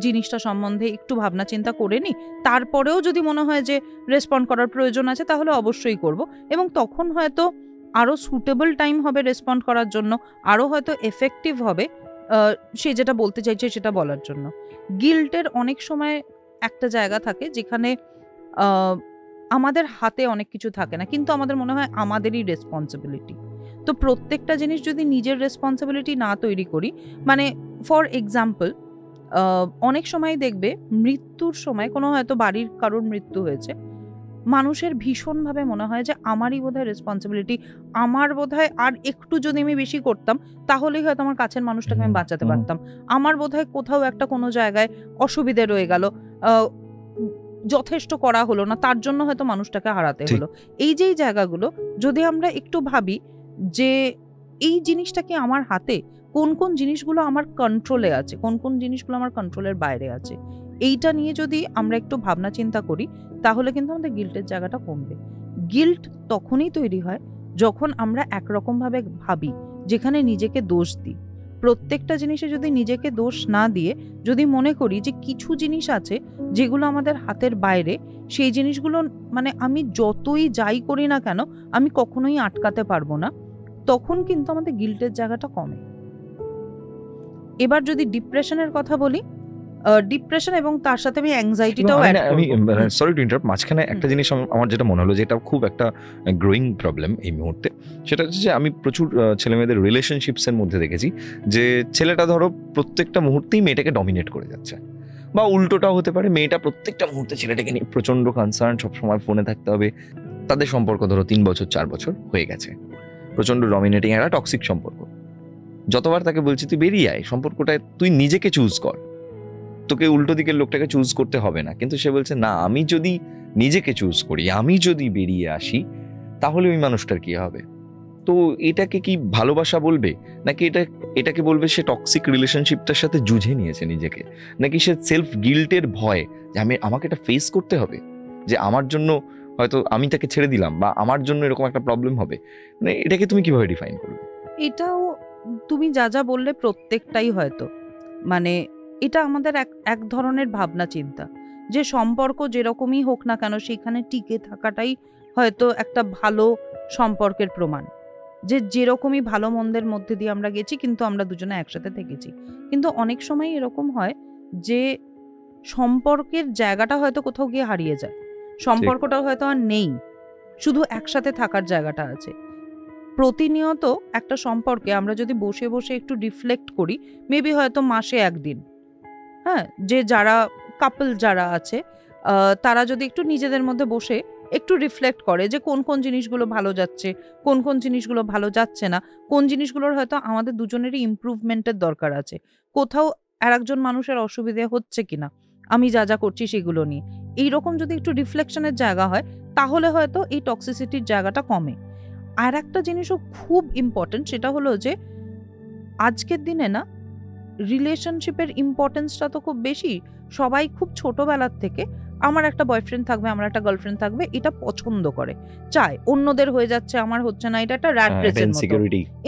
Speaker 1: জিনিসটা সম্বন্ধে একটু ভাবনা চিন্তা করে নিই, তারপরেও যদি মনে হয় যে রেসপন্ড করার প্রয়োজন আছে তাহলে অবশ্যই করব। এবং তখন হয়তো আরও সুটেবল টাইম হবে রেসপন্ড করার জন্য, আরও হয়তো এফেক্টিভ হবে সে যেটা বলতে চাইছে সেটা বলার জন্য। গিল্টের অনেক সময় একটা জায়গা থাকে যেখানে আহ, আমাদের হাতে অনেক কিছু থাকে না, কিন্তু আমাদের মনে হয় আমাদেরই রেসপন্সিবিলিটি। তো প্রত্যেকটা জিনিস যদি নিজের রেসপন্সিবিলিটি না তৈরি করি, মানে ফর এক্সাম্পল, অনেক সময় দেখবে মৃত্যুর সময় কোনো হয়তো বাড়ির কারোর মৃত্যু হয়েছে, মানুষের ভীষণভাবে মনে হয় যে আমারই বোধহয় রেসপন্সিবিলিটি, আমার বোধহয় আর একটু যদি আমি বেশি করতাম তাহলেই হয়তো আমার কাছের মানুষটাকে আমি বাঁচাতে পারতাম, আমার বোধহয় কোথাও একটা কোনো জায়গায় অসুবিধে রয়ে গেল, আহ, যথেষ্ট করা হলো না, তার জন্য হয়তো মানুষটাকে হারাতে
Speaker 2: ঠিক।
Speaker 1: হলো। এই যেই জায়গাগুলো যদি আমরা একটু ভাবি যে এই জিনিসটা কি আমার হাতে, কোন কোন জিনিসগুলো আমার কন্ট্রোলে আছে, কোন কোন জিনিসগুলো আমার কন্ট্রোলের বাইরে আছে, এইটা নিয়ে যদি আমরা একটু ভাবনা চিন্তা করি তাহলে কিন্তু আমাদের গিল্টের জায়গাটা কমবে। গিল্ট তখনই তৈরি হয় যখন আমরা একরকমভাবে ভাবি, যেখানে নিজেকে দোষ দিই। প্রত্যেকটা জিনিসে যদি নিজেকে দোষ না দিয়ে যদি মনে করি যে কিছু জিনিস আছে যেগুলো আমাদের হাতের বাইরে, সেই জিনিসগুলো মানে আমি যতই যাই করি না কেন আমি কখনোই আটকাতে পারবো না, তখন কিন্তু আমাদের গিল্টের জায়গাটা কমে। এবার যদি ডিপ্রেশনের কথা বলি, ডিপ্রেশন এবং তার সাথে আমি অ্যাংজাইটিটাও অ্যাড
Speaker 2: আমি
Speaker 1: করব।
Speaker 2: সরি টু ইন্টারাপ্ট, মাঝখানে একটা জিনিস আমার যেটা মনে হলো যে এটা খুব একটা গ্রোয়িং প্রবলেম এই মুহূর্তে, সেটা হচ্ছে যে আমি প্রচুর ছেলে মেয়েদের রিলেশনশিপসের মধ্যে দেখেছি যে ছেলেটা ধরো প্রত্যেকটা মুহূর্তেই মেয়েটাকে ডমিনেট করে যাচ্ছে, বা উল্টোটাও হতে পারে, মেয়েটা প্রত্যেকটা মুহূর্তে ছেলেটাকে নিয়ে প্রচন্ড কনসার্ন, সবসময় ফোনে থাকতে হবে, তাদের সম্পর্ক ধরো 3 বছর 4 বছর হয়ে গেছে, প্রচন্ড ডমিনেটিং একটা টক্সিক সম্পর্ক। যতবার তাকে বলছি তুই বেরিয়ে আয়, সম্পর্কটায় তুই নিজেকে চুজ কর, তোকে উল্টো দিকের লোকটাকে চুজ করতে হবে না, কিন্তু সে বলছে না, আমি যদি নিজেকে চুজ করি, আমি যদি বেরিয়ে আসি, তাহলে ওই মানুষটার কি হবে? তো এটাকে কি ভালোবাসা বলবে, নাকি এটাকে বলবে সে টক্সিক রিলেশনশিপটার সাথে যুঝে নিয়েছে নিজেকে, নাকি সে সেলফ গিল্টের ভয় যে আমাকে এটা ফেস করতে হবে, যে আমার জন্য হয়তো আমি তাকে ছেড়ে দিলাম বা আমার জন্য এরকম একটা প্রবলেম হবে? মানে এটাকে তুমি কিভাবে ডিফাইন করবে?
Speaker 1: এটাও তুমি যা যা বললে প্রত্যেকটাই হয়তো মানে এটা আমাদের এক ধরনের ভাবনা চিন্তা, যে সম্পর্ক যেরকমই হোক না কেন সেখানে টিকে থাকাটাই হয়তো একটা ভালো সম্পর্কের প্রমাণ, যে যেরকমই ভালো মন্দের মধ্যে দিয়ে আমরা গেছি কিন্তু আমরা দুজনে একসাথে থেকেছি। কিন্তু অনেক সময় এরকম হয় যে সম্পর্কের জায়গাটা হয়তো কোথাও গিয়ে হারিয়ে যায়, সম্পর্কটা হয়তো আর নেই, শুধু একসাথে থাকার জায়গাটা আছে। প্রতিনিয়ত একটা সম্পর্কে আমরা যদি বসে বসে একটু রিফ্লেক্ট করি, মেবি হয়তো মাসে একদিন, হ্যাঁ, যে যারা কাপল যারা আছে তারা যদি একটু নিজেদের মধ্যে বসে একটু রিফ্লেক্ট করে যে কোন কোন জিনিসগুলো ভালো যাচ্ছে, কোন কোন জিনিসগুলো ভালো যাচ্ছে না, কোন জিনিসগুলোর হয়তো আমাদের দুজনেরই ইমপ্রুভমেন্টের দরকার আছে, কোথাও আরেকজন মানুষের অসুবিধে হচ্ছে কিনা আমি যা যা করছি সেগুলো নিয়ে, এইরকম যদি একটু রিফ্লেকশনের জায়গা হয় তাহলে হয়তো এই টক্সিসিটির জায়গাটা কমে। আর একটা জিনিসও খুব ইম্পর্টেন্ট, সেটা হলো যে আজকের দিনে না রিলেশনশিপের ইম্পর্টেন্সটা তো খুব বেশি। সবাই খুব ছোটবেলার থেকে আমার একটা বয়ফ্রেন্ড থাকবে, আমার একটা গার্লফ্রেন্ড থাকবে, এটা পছন্দ করে, চায়। অন্যদের হয়ে যাচ্ছে, আমার হচ্ছে না, এটা একটা র্যাট রেসের মতো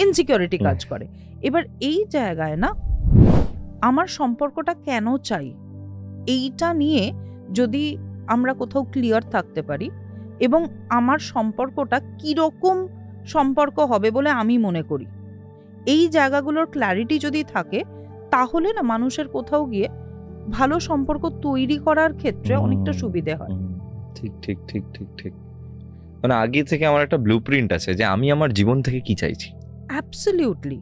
Speaker 1: ইনসিকিউরিটি কাজ করে। এবার এই জায়গায় না আমার সম্পর্কটা কেন চাই এইটা নিয়ে যদি আমরা কোথাও ক্লিয়ার থাকতে পারি, এবং আমার সম্পর্কটা কিরকম সম্পর্ক হবে বলে আমি মনে করি, এই জায়গাগুলোর ক্ল্যারিটি যদি থাকে, তাহলে না মানুষের কোথাও গিয়ে ভালো সম্পর্ক তৈরি করার ক্ষেত্রে অনেকটা সুবিধে হয়।
Speaker 2: ঠিক ঠিক ঠিক ঠিক ঠিক মানে আগে থেকে আমার একটা ব্লুপ্রিন্ট আছে যে আমি আমার জীবন থেকে কি চাইছি।
Speaker 1: অ্যাবসলিউটলি।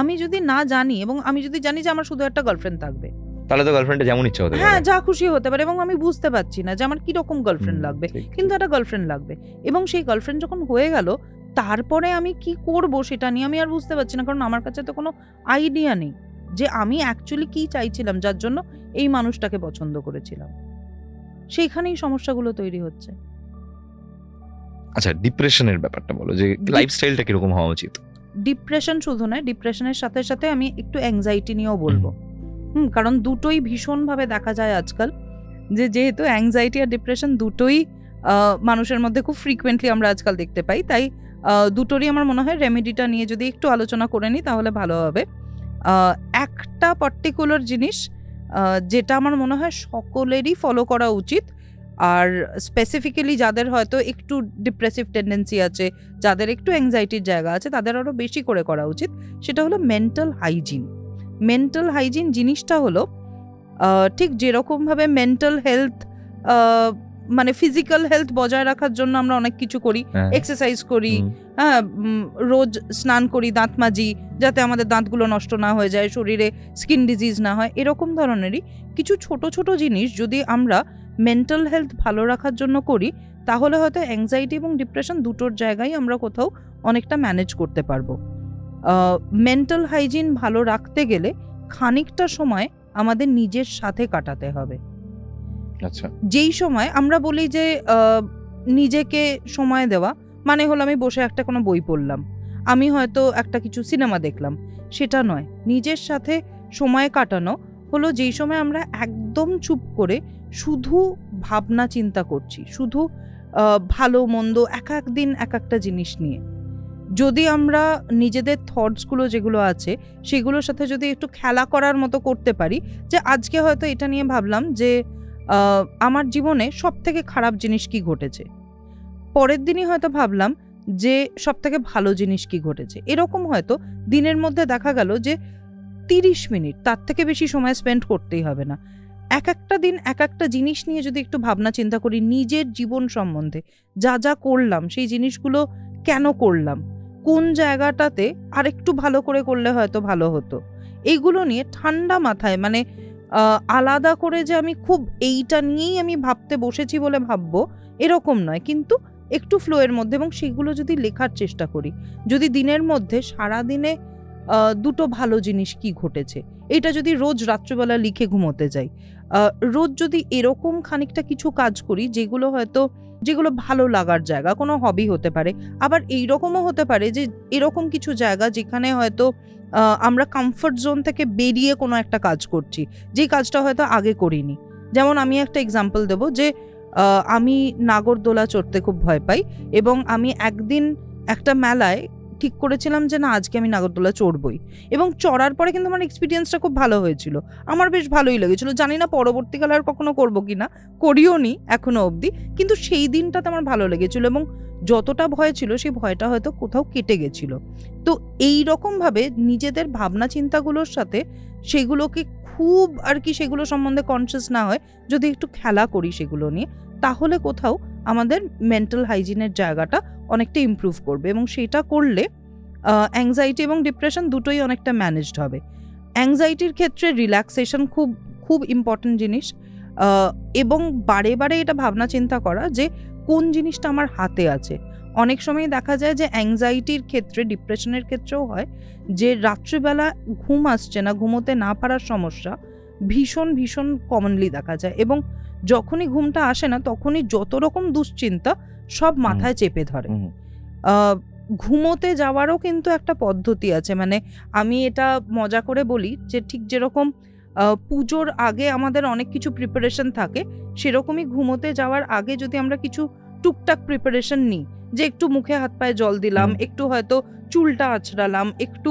Speaker 1: আমি যদি না জানি, এবং আমি যদি জানি যে আমার শুধু একটা গার্লফ্রেন্ড থাকবে,
Speaker 2: তাহলে তো গার্লফ্রেন্ডে যেমন ইচ্ছা হতে পারে,
Speaker 1: হ্যাঁ, যা খুশি হতে পারে, এবং আমি বুঝতে পারছি না যে আমার কিরকম গার্লফ্রেন্ড লাগবে, কিন্তু একটা গার্লফ্রেন্ড লাগবে। এবং সেই গার্লফ্রেন্ড যখন হয়ে গেল, তারপরে আমি কি করব সেটা নিয়ে আমি আর বুঝতে পারছি না, কারণ আমার কাছে তো কোনো আইডিয়া নেই যে আমি অ্যাকচুয়ালি কি চাইছিলাম, যার জন্য এই মানুষটাকে পছন্দ করেছিলাম। সেইখানেই সমস্যাগুলো তৈরি হচ্ছে।
Speaker 2: আচ্ছা, ডিপ্রেশনের ব্যাপারটা বলো, যে লাইফস্টাইলটা কিরকম হওয়া উচিত?
Speaker 1: ডিপ্রেশন শুধু নয়, ডিপ্রেশনের সাথে সাথে আমি একটু অ্যাংজাইটি নিয়েও বলবো। কারণ দুটোই ভীষণভাবে দেখা যায় আজকাল, যে যেহেতু অ্যাংজাইটি আর ডিপ্রেশন দুটোই মানুষের মধ্যে খুব ফ্রিকুয়েন্টলি আমরা আজকাল দেখতে পাই, তাই দুটোরই আমার মনে হয় রেমেডিটা নিয়ে যদি একটু আলোচনা করে নিই তাহলে ভালো হবে। একটা পার্টিকুলার জিনিস যেটা আমার মনে হয় সকলেরই ফলো করা উচিত, আর স্পেসিফিক্যালি যাদের হয়তো একটু ডিপ্রেসিভ টেন্ডেন্সি আছে, যাদের একটু অ্যাংজাইটির জায়গা আছে, তাদের আরও বেশি করে করা উচিত, সেটা হলো মেন্টাল হাইজিন। মেন্টাল হাইজিন জিনিসটা হলো ঠিক যেরকমভাবে মেন্টাল হেলথ মানে ফিজিক্যাল হেলথ বজায় রাখার জন্য আমরা অনেক কিছু করি, এক্সারসাইজ করি, হ্যাঁ, রোজ স্নান করি, দাঁত মাজি যাতে আমাদের দাঁতগুলো নষ্ট না হয়ে যায়, শরীরে স্কিন ডিজিজ না হয়, এরকম ধরনেরই কিছু ছোট ছোট জিনিস যদি আমরা মেন্টাল হেলথ ভালো রাখার জন্য করি, তাহলে হয়তো অ্যাংজাইটি এবং ডিপ্রেশন দুটোর জায়গায় আমরা কোথাও অনেকটা ম্যানেজ করতে পারবো। মেন্টাল হাইজিন ভালো রাখতে গেলে খানিকটা সময় আমাদের নিজের সাথে কাটাতে হবে।
Speaker 2: আচ্ছা,
Speaker 1: যেই সময় আমরা বলি যে নিজেকে সময় দেওয়া মানে হলো আমি বসে একটা কোনো বই পড়লাম, আমি হয়তো একটা কিছু সিনেমা দেখলাম, সেটা নয়। নিজের সাথে সময় কাটানো হলো যেই সময় আমরা একদম চুপ করে শুধু ভাবনা চিন্তা করছি, শুধু ভালো মন্দ এক এক দিন এক একটা জিনিস নিয়ে। যদি আমরা নিজেদের থটসগুলো যেগুলো আছে সেগুলোর সাথে যদি একটু খেলা করার মতো করতে পারি, যে আজকে হয়তো এটা নিয়ে ভাবলাম যে আমার জীবনে সব থেকে খারাপ জিনিস কি ঘটেছে, পরের দিনই হয়তো ভাবলাম যে সব থেকে ভালো জিনিস কি ঘটেছে। এরকম হয়তো দিনের মধ্যে দেখা গেল যে 30 মিনিট, তার থেকে বেশি সময় স্পেন্ড করতেই হবে না। এক একটা দিন এক একটা জিনিস নিয়ে যদি একটু ভাবনা চিন্তা করি, নিজের জীবন সম্বন্ধে যা যা করলাম, সেই জিনিসগুলো কেন করলাম, কোন জায়গাটাতে আরেকটু ভালো করে করলে হয়তো ভালো হতো, এইগুলো নিয়ে ঠান্ডা মাথায়, মানে আলাদা করে যে আমি খুব এইটা নিয়েই আমি ভাবতে বসেছি বলে ভাববো এরকম নয়, কিন্তু একটু ফ্লো এর মধ্যে, এবং সেগুলো যদি লেখার চেষ্টা করি, যদি দিনের মধ্যে সারাদিনে দুটো ভালো জিনিস কি ঘটেছে এটা যদি রোজ রাত্রিবেলা লিখে ঘুমোতে যাই, রোজ যদি এরকম খানিকটা কিছু কাজ করি যেগুলো ভালো লাগার জায়গা, কোনো হবি হতে পারে, আবার এইরকমও হতে পারে যে এরকম কিছু জায়গা যেখানে হয়তো আমরা কমফর্ট জোন থেকে বেরিয়ে কোনো একটা কাজ করছি, যেই কাজটা হয়তো আগে করিনি। যেমন আমি একটা এক্সাম্পল দেবো যে আমি নাগরদোলা চড়তে খুব ভয় পাই, এবং আমি একদিন একটা মেলায় ঠিক করেছিলাম যে না, আজকে আমি নাগরদোলা চড়বই, এবং চড়ার পরে কিন্তু আমার এক্সপিরিয়েন্সটা খুব ভালো হয়েছিল, আমার বেশ ভালোই লেগেছিল। জানি না পরবর্তীকালে আর কখনো করবো কিনা, করিও নি এখনো অবধি, কিন্তু সেই দিনটাতে আমার ভালো লেগেছিল, এবং যতটা ভয় ছিল সেই ভয়টা হয়তো কোথাও কেটে গেছিল। তো এই রকমভাবে নিজেদের ভাবনা চিন্তাগুলোর সাথে সেগুলোকে খুব আর কি সেগুলো সম্বন্ধে কনসিয়াস না হয়, যদি একটু খেলা করি সেগুলো নিয়ে, তাহলে কোথাও আমাদের মেন্টাল হাইজিনের জায়গাটা অনেকটা ইমপ্রুভ করবে, এবং সেটা করলে অ্যাংজাইটি এবং ডিপ্রেশন দুটোই অনেকটা ম্যানেজড হবে। অ্যাংজাইটির ক্ষেত্রে রিল্যাক্সেশন খুব খুব ইম্পর্টেন্ট জিনিস, এবং বারে বারে এটা ভাবনা চিন্তা করা যে কোন জিনিসটা আমার হাতে আছে। অনেক সময় দেখা যায় যে অ্যাংজাইটির ক্ষেত্রে, ডিপ্রেশনের ক্ষেত্রেও হয় যে রাত্রিবেলা ঘুম আসছে না, ঘুমোতে না পারার সমস্যা ভীষণ ভীষণ কমনলি দেখা যায়, এবং যখনই ঘুমটা আসে না তখনই যত রকম দুশ্চিন্তা সব মাথায় চেপে ধরে। ঘুমোতে যাওয়ারও কিন্তু একটা পদ্ধতি আছে, মানে আমি এটা মজা করে বলি যে ঠিক যেরকম পুজোর আগে আমাদের অনেক কিছু প্রিপারেশন থাকে, সেরকমই ঘুমোতে যাওয়ার আগে যদি আমরা কিছু টুকটাক প্রিপারেশন নিই, যে একটু মুখে হাত পায়ে জল দিলাম, একটু হয়তো চুলটা আঁচড়ালাম, একটু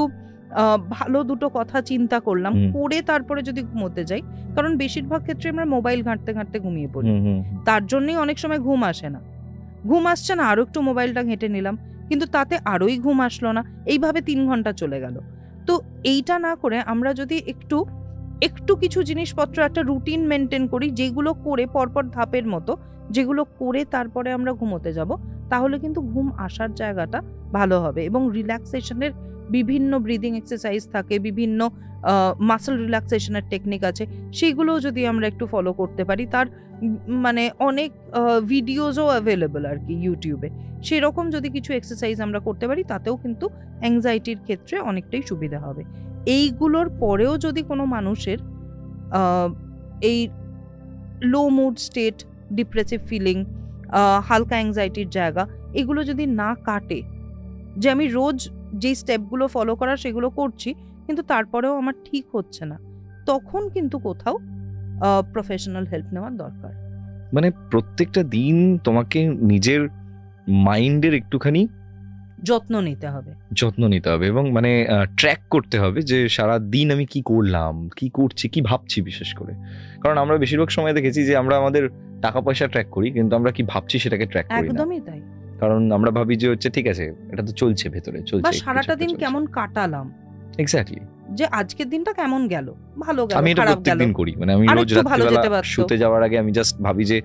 Speaker 1: ভালো দুটো কথা চিন্তা করলাম, করে তারপরে যদি ঘুমোতে যাই, কারণ বেশিরভাগ ক্ষেত্রে আমরা মোবাইল ঘাঁটতে ঘাঁটতে ঘুমিয়ে পড়ি, তার জন্যই অনেক সময় ঘুম আসে না। ঘুম আসছে না, আরো একটু মোবাইলটা ঘেঁটে নিলাম, কিন্তু তাতে আরোই ঘুম আসলো না, এইভাবে 3 ঘন্টা চলে গেল। তো এইটা না করে আমরা যদি একটু কিছু জিনিসপত্র একটা রুটিন মেনটেন করি, যেগুলো করে পরপর ধাপের মতো, যেগুলো করে তারপরে আমরা ঘুমোতে যাব, তাহলে কিন্তু ঘুম আসার জায়গাটা ভালো হবে। এবং রিল্যাক্সেশনের বিভিন্ন ব্রিদিং এক্সারসাইজ থাকে, বিভিন্ন মাসল রিল্যাক্সেশনের টেকনিক আছে, সেগুলোও যদি আমরা একটু ফলো করতে পারি, তার মানে অনেক ভিডিওসও অ্যাভেলেবল আর কি ইউটিউবে, সেরকম যদি কিছু এক্সারসাইজ আমরা করতে পারি, তাতেও কিন্তু অ্যাংজাইটির ক্ষেত্রে অনেকটাই সুবিধা হবে। এইগুলোর পরেও যদি কোনো মানুষের এই লো মুড স্টেট, ডিপ্রেসিভ ফিলিং, হালকা অ্যাংজাইটির জায়গা, এগুলো যদি না কাটে, যে আমি রোজ যেই স্টেপগুলো ফলো করার সেগুলো করছি কিন্তু তারপরেও আমার ঠিক হচ্ছে না, তখন কিন্তু কোথাও প্রফেশনাল হেল্প নেওয়ার দরকার।
Speaker 2: মানে প্রত্যেকটা দিন তোমাকে নিজের মাইন্ডের একটুখানি
Speaker 1: যত্ন নিতে হবে
Speaker 2: এবং মানে ট্র্যাক করতে হবে যে সারা দিন আমি কি করলাম, কি করছি, কি ভাবছি, বিশেষ করে কারণ আমরা বেশিরভাগ সময় দেখেছি যে আমরা আমাদের টাকা পয়সা ট্র্যাক করি, কিন্তু আমরা কি ভাবছি সেটাকে ট্র্যাক করি না।
Speaker 1: একদমই তাই।
Speaker 2: কারণ আমরা ভাবি যে হচ্ছে ঠিক আছে, এটা তো চলছে, ভেতরে চলছে,
Speaker 1: বা সারাটা দিন কেমন কাটালাম,
Speaker 2: এক্স্যাক্টলি,
Speaker 1: যে আজকের দিনটা কেমন গেল, ভালো গেল,
Speaker 2: আমি এটা
Speaker 1: খারাপ গেল।
Speaker 2: প্রত্যেকদিন করি, মানে আমি রোজ রাত্রিবেলা শুতে যাওয়ার আগে আমি জাস্ট ভাবি যে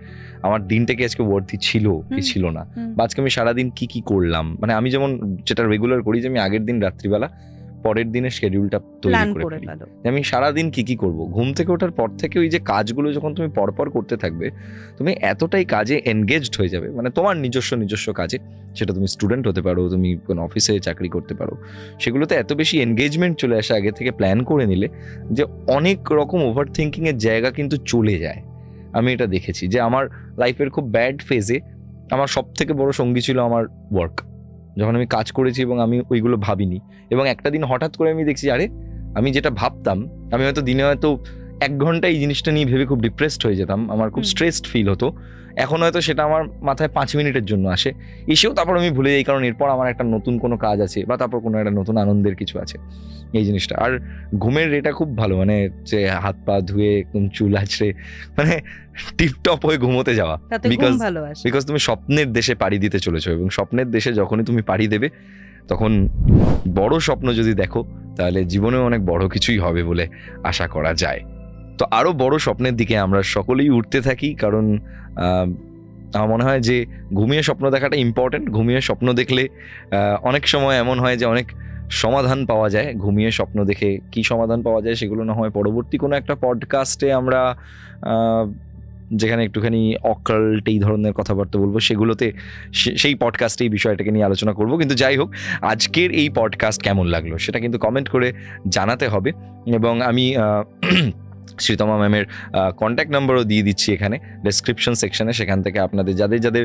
Speaker 2: আমার দিনটা কি আজকে ওয়ার্থি ছিল কি ছিল না, বা আজকে আমি সারাদিন কি কি করলাম। মানে আমি যেমন যেটা রেগুলার করি যে আমি আগের দিন রাত্রিবেলা পরের দিনের শিডিউলটা তৈরি করে ফেলি, আমি সারাদিন কি কি করব। ঘুম থেকে ওঠার পর থেকে ওই যে কাজগুলো যখন তুমি পরপর করতে থাকবে, তুমি এতটাই কাজে এনগেজড হয়ে যাবে, মানে তোমার নিজস্ব কাজে, সেটা তুমি স্টুডেন্ট হতে পারো, তুমি কোনো অফিসে চাকরি করতে পারো, সেগুলোতে এত বেশি এনগেজমেন্ট চলে আসে আগে থেকে প্ল্যান করে নিলে, যে অনেক রকম ওভার থিঙ্কিং এর জায়গা কিন্তু চলে যায়। আমি এটা দেখেছি যে আমার লাইফের খুব ব্যাড ফেজে আমার সব থেকে বড় সঙ্গী ছিল আমার ওয়ার্ক। যখন আমি কাজ করেছি এবং আমি ওইগুলো ভাবিনি, এবং একটা দিন হঠাৎ করে আমি দেখছি আরে আমি যেটা ভাবতাম, আমি হয়তো দিনে হয়তো 1 ঘন্টা এই জিনিসটা নিয়ে ভেবে খুব ডিপ্রেসড হয়ে যেতাম, আমার খুব স্ট্রেসড ফিল হতো, এখন হয়তো সেটা আমার মাথায় 5 মিনিটের জন্য আসে, এসেও তারপর আমি ভুলে যাই, কারণ এরপর আমার একটা নতুন কোনো কাজ আছে বা তারপর কোনো একটা নতুন আনন্দের কিছু আছে, এই জিনিসটা। আর ঘুমের এটা খুব ভালো, মানে যে হাত পা ধুয়ে একদম চুল আছড়ে মানে টিপটপ হয়ে ঘুমোতে যাওয়া, বিকজ তুমি স্বপ্নের দেশে পাড়ি দিতে চলেছো, এবং স্বপ্নের দেশে যখনই তুমি পাড়ি দেবে তখন বড় স্বপ্ন যদি দেখো তাহলে জীবনে অনেক বড় কিছুই হবে বলে আশা করা যায়। তো আরো বড় স্বপ্নের দিকে আমরা সকলেই উঠতে থাকি, কারণ আমার মনে হয় যে ঘুমিয়ে স্বপ্ন দেখাটা ইম্পর্টেন্ট। ঘুমিয়ে স্বপ্ন দেখলে অনেক সময় এমন হয় যে অনেক সমাধান পাওয়া যায়। ঘুমিয়ে স্বপ্ন দেখে কি সমাধান পাওয়া যায় সেগুলো না হয় পরবর্তী কোনো একটা পডকাস্টে আমরা যেখানে একটুখানি অকাল্ট এই ধরনের কথাবার্তা বলবো, সেগুলোতে সেই পডকাস্টে এই বিষয়টাকে নিয়ে আলোচনা করব। কিন্তু যাই হোক, আজকের এই পডকাস্ট কেমন লাগলো সেটা কিন্তু কমেন্ট করে জানাতে হবে। এবং আমি শ্রীতমা ম্যামের কন্ট্যাক্ট নাম্বারও দিয়ে দিচ্ছি এখানে ডেসক্রিপশন সেকশনে। সেখান থেকে আপনাদের যাদের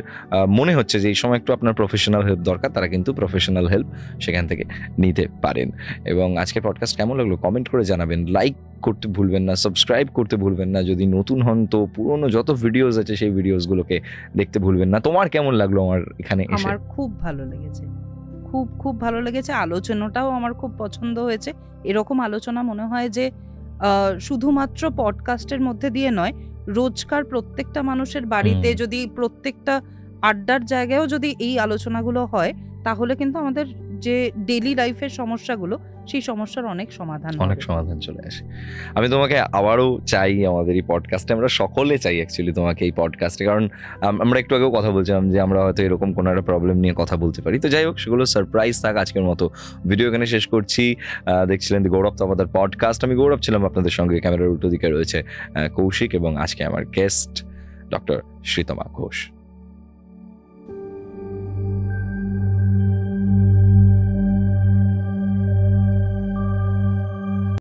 Speaker 2: মনে হচ্ছে যে এই সময় একটু আপনার প্রফেশনাল হেল্প দরকার, তারা কিন্তু প্রফেশনাল হেল্প সেখান থেকে নিতে পারেন। এবং আজকের পডকাস্ট কেমন লাগলো কমেন্ট করে জানাবেন, লাইক করতে ভুলবেন না, সাবস্ক্রাইব করতে ভুলবেন না। যদি নতুন হন তো পুরনো যত ভিডিওস আছে সেই ভিডিওসগুলোকে দেখতে ভুলবেন না। তোমার কেমন লাগলো আমার এখানে এসে?
Speaker 1: আমার খুব ভালো লেগেছে, খুব ভালো লেগেছে। আলোচনাটাও আমার খুব পছন্দ হয়েছে। এরকম আলোচনা মনে হয় যে শুধুমাত্র পডকাস্টের মধ্যে দিয়ে নয়, রোজকার প্রত্যেকটা মানুষের বাড়িতে যদি প্রত্যেকটা আড্ডার জায়গায়ও যদি এই আলোচনাগুলো হয়, তাহলে কিন্তু আমাদের যে ডেইলি লাইফের সমস্যাগুলো, সেই সমস্যার অনেক সমাধান
Speaker 2: চলে আসে। আমি তোমাকে আবারও চাই আমাদের এই পডকাস্টে, আমরা সকলে চাই অ্যাকচুয়ালি তোমাকে এই পডকাস্টে, কারণ আমরা একটু আগেও কথা বলছিলাম যে আমরা হয়তো এরকম কোনো একটা প্রবলেম নিয়ে কথা বলতে পারি। তো যাই হোক, সেগুলো সারপ্রাইজ থাক। আজকের মতো ভিডিও এখানে শেষ করছি। দেখছিলেন দি গৌরব তাপাদার পডকাস্ট। আমি গৌরব ছিলাম আপনাদের সঙ্গে। ক্যামেরার উল্টো দিকে রয়েছে কৌশিক এবং আজকে আমার গেস্ট ডক্টর শ্রীতমা ঘোষ।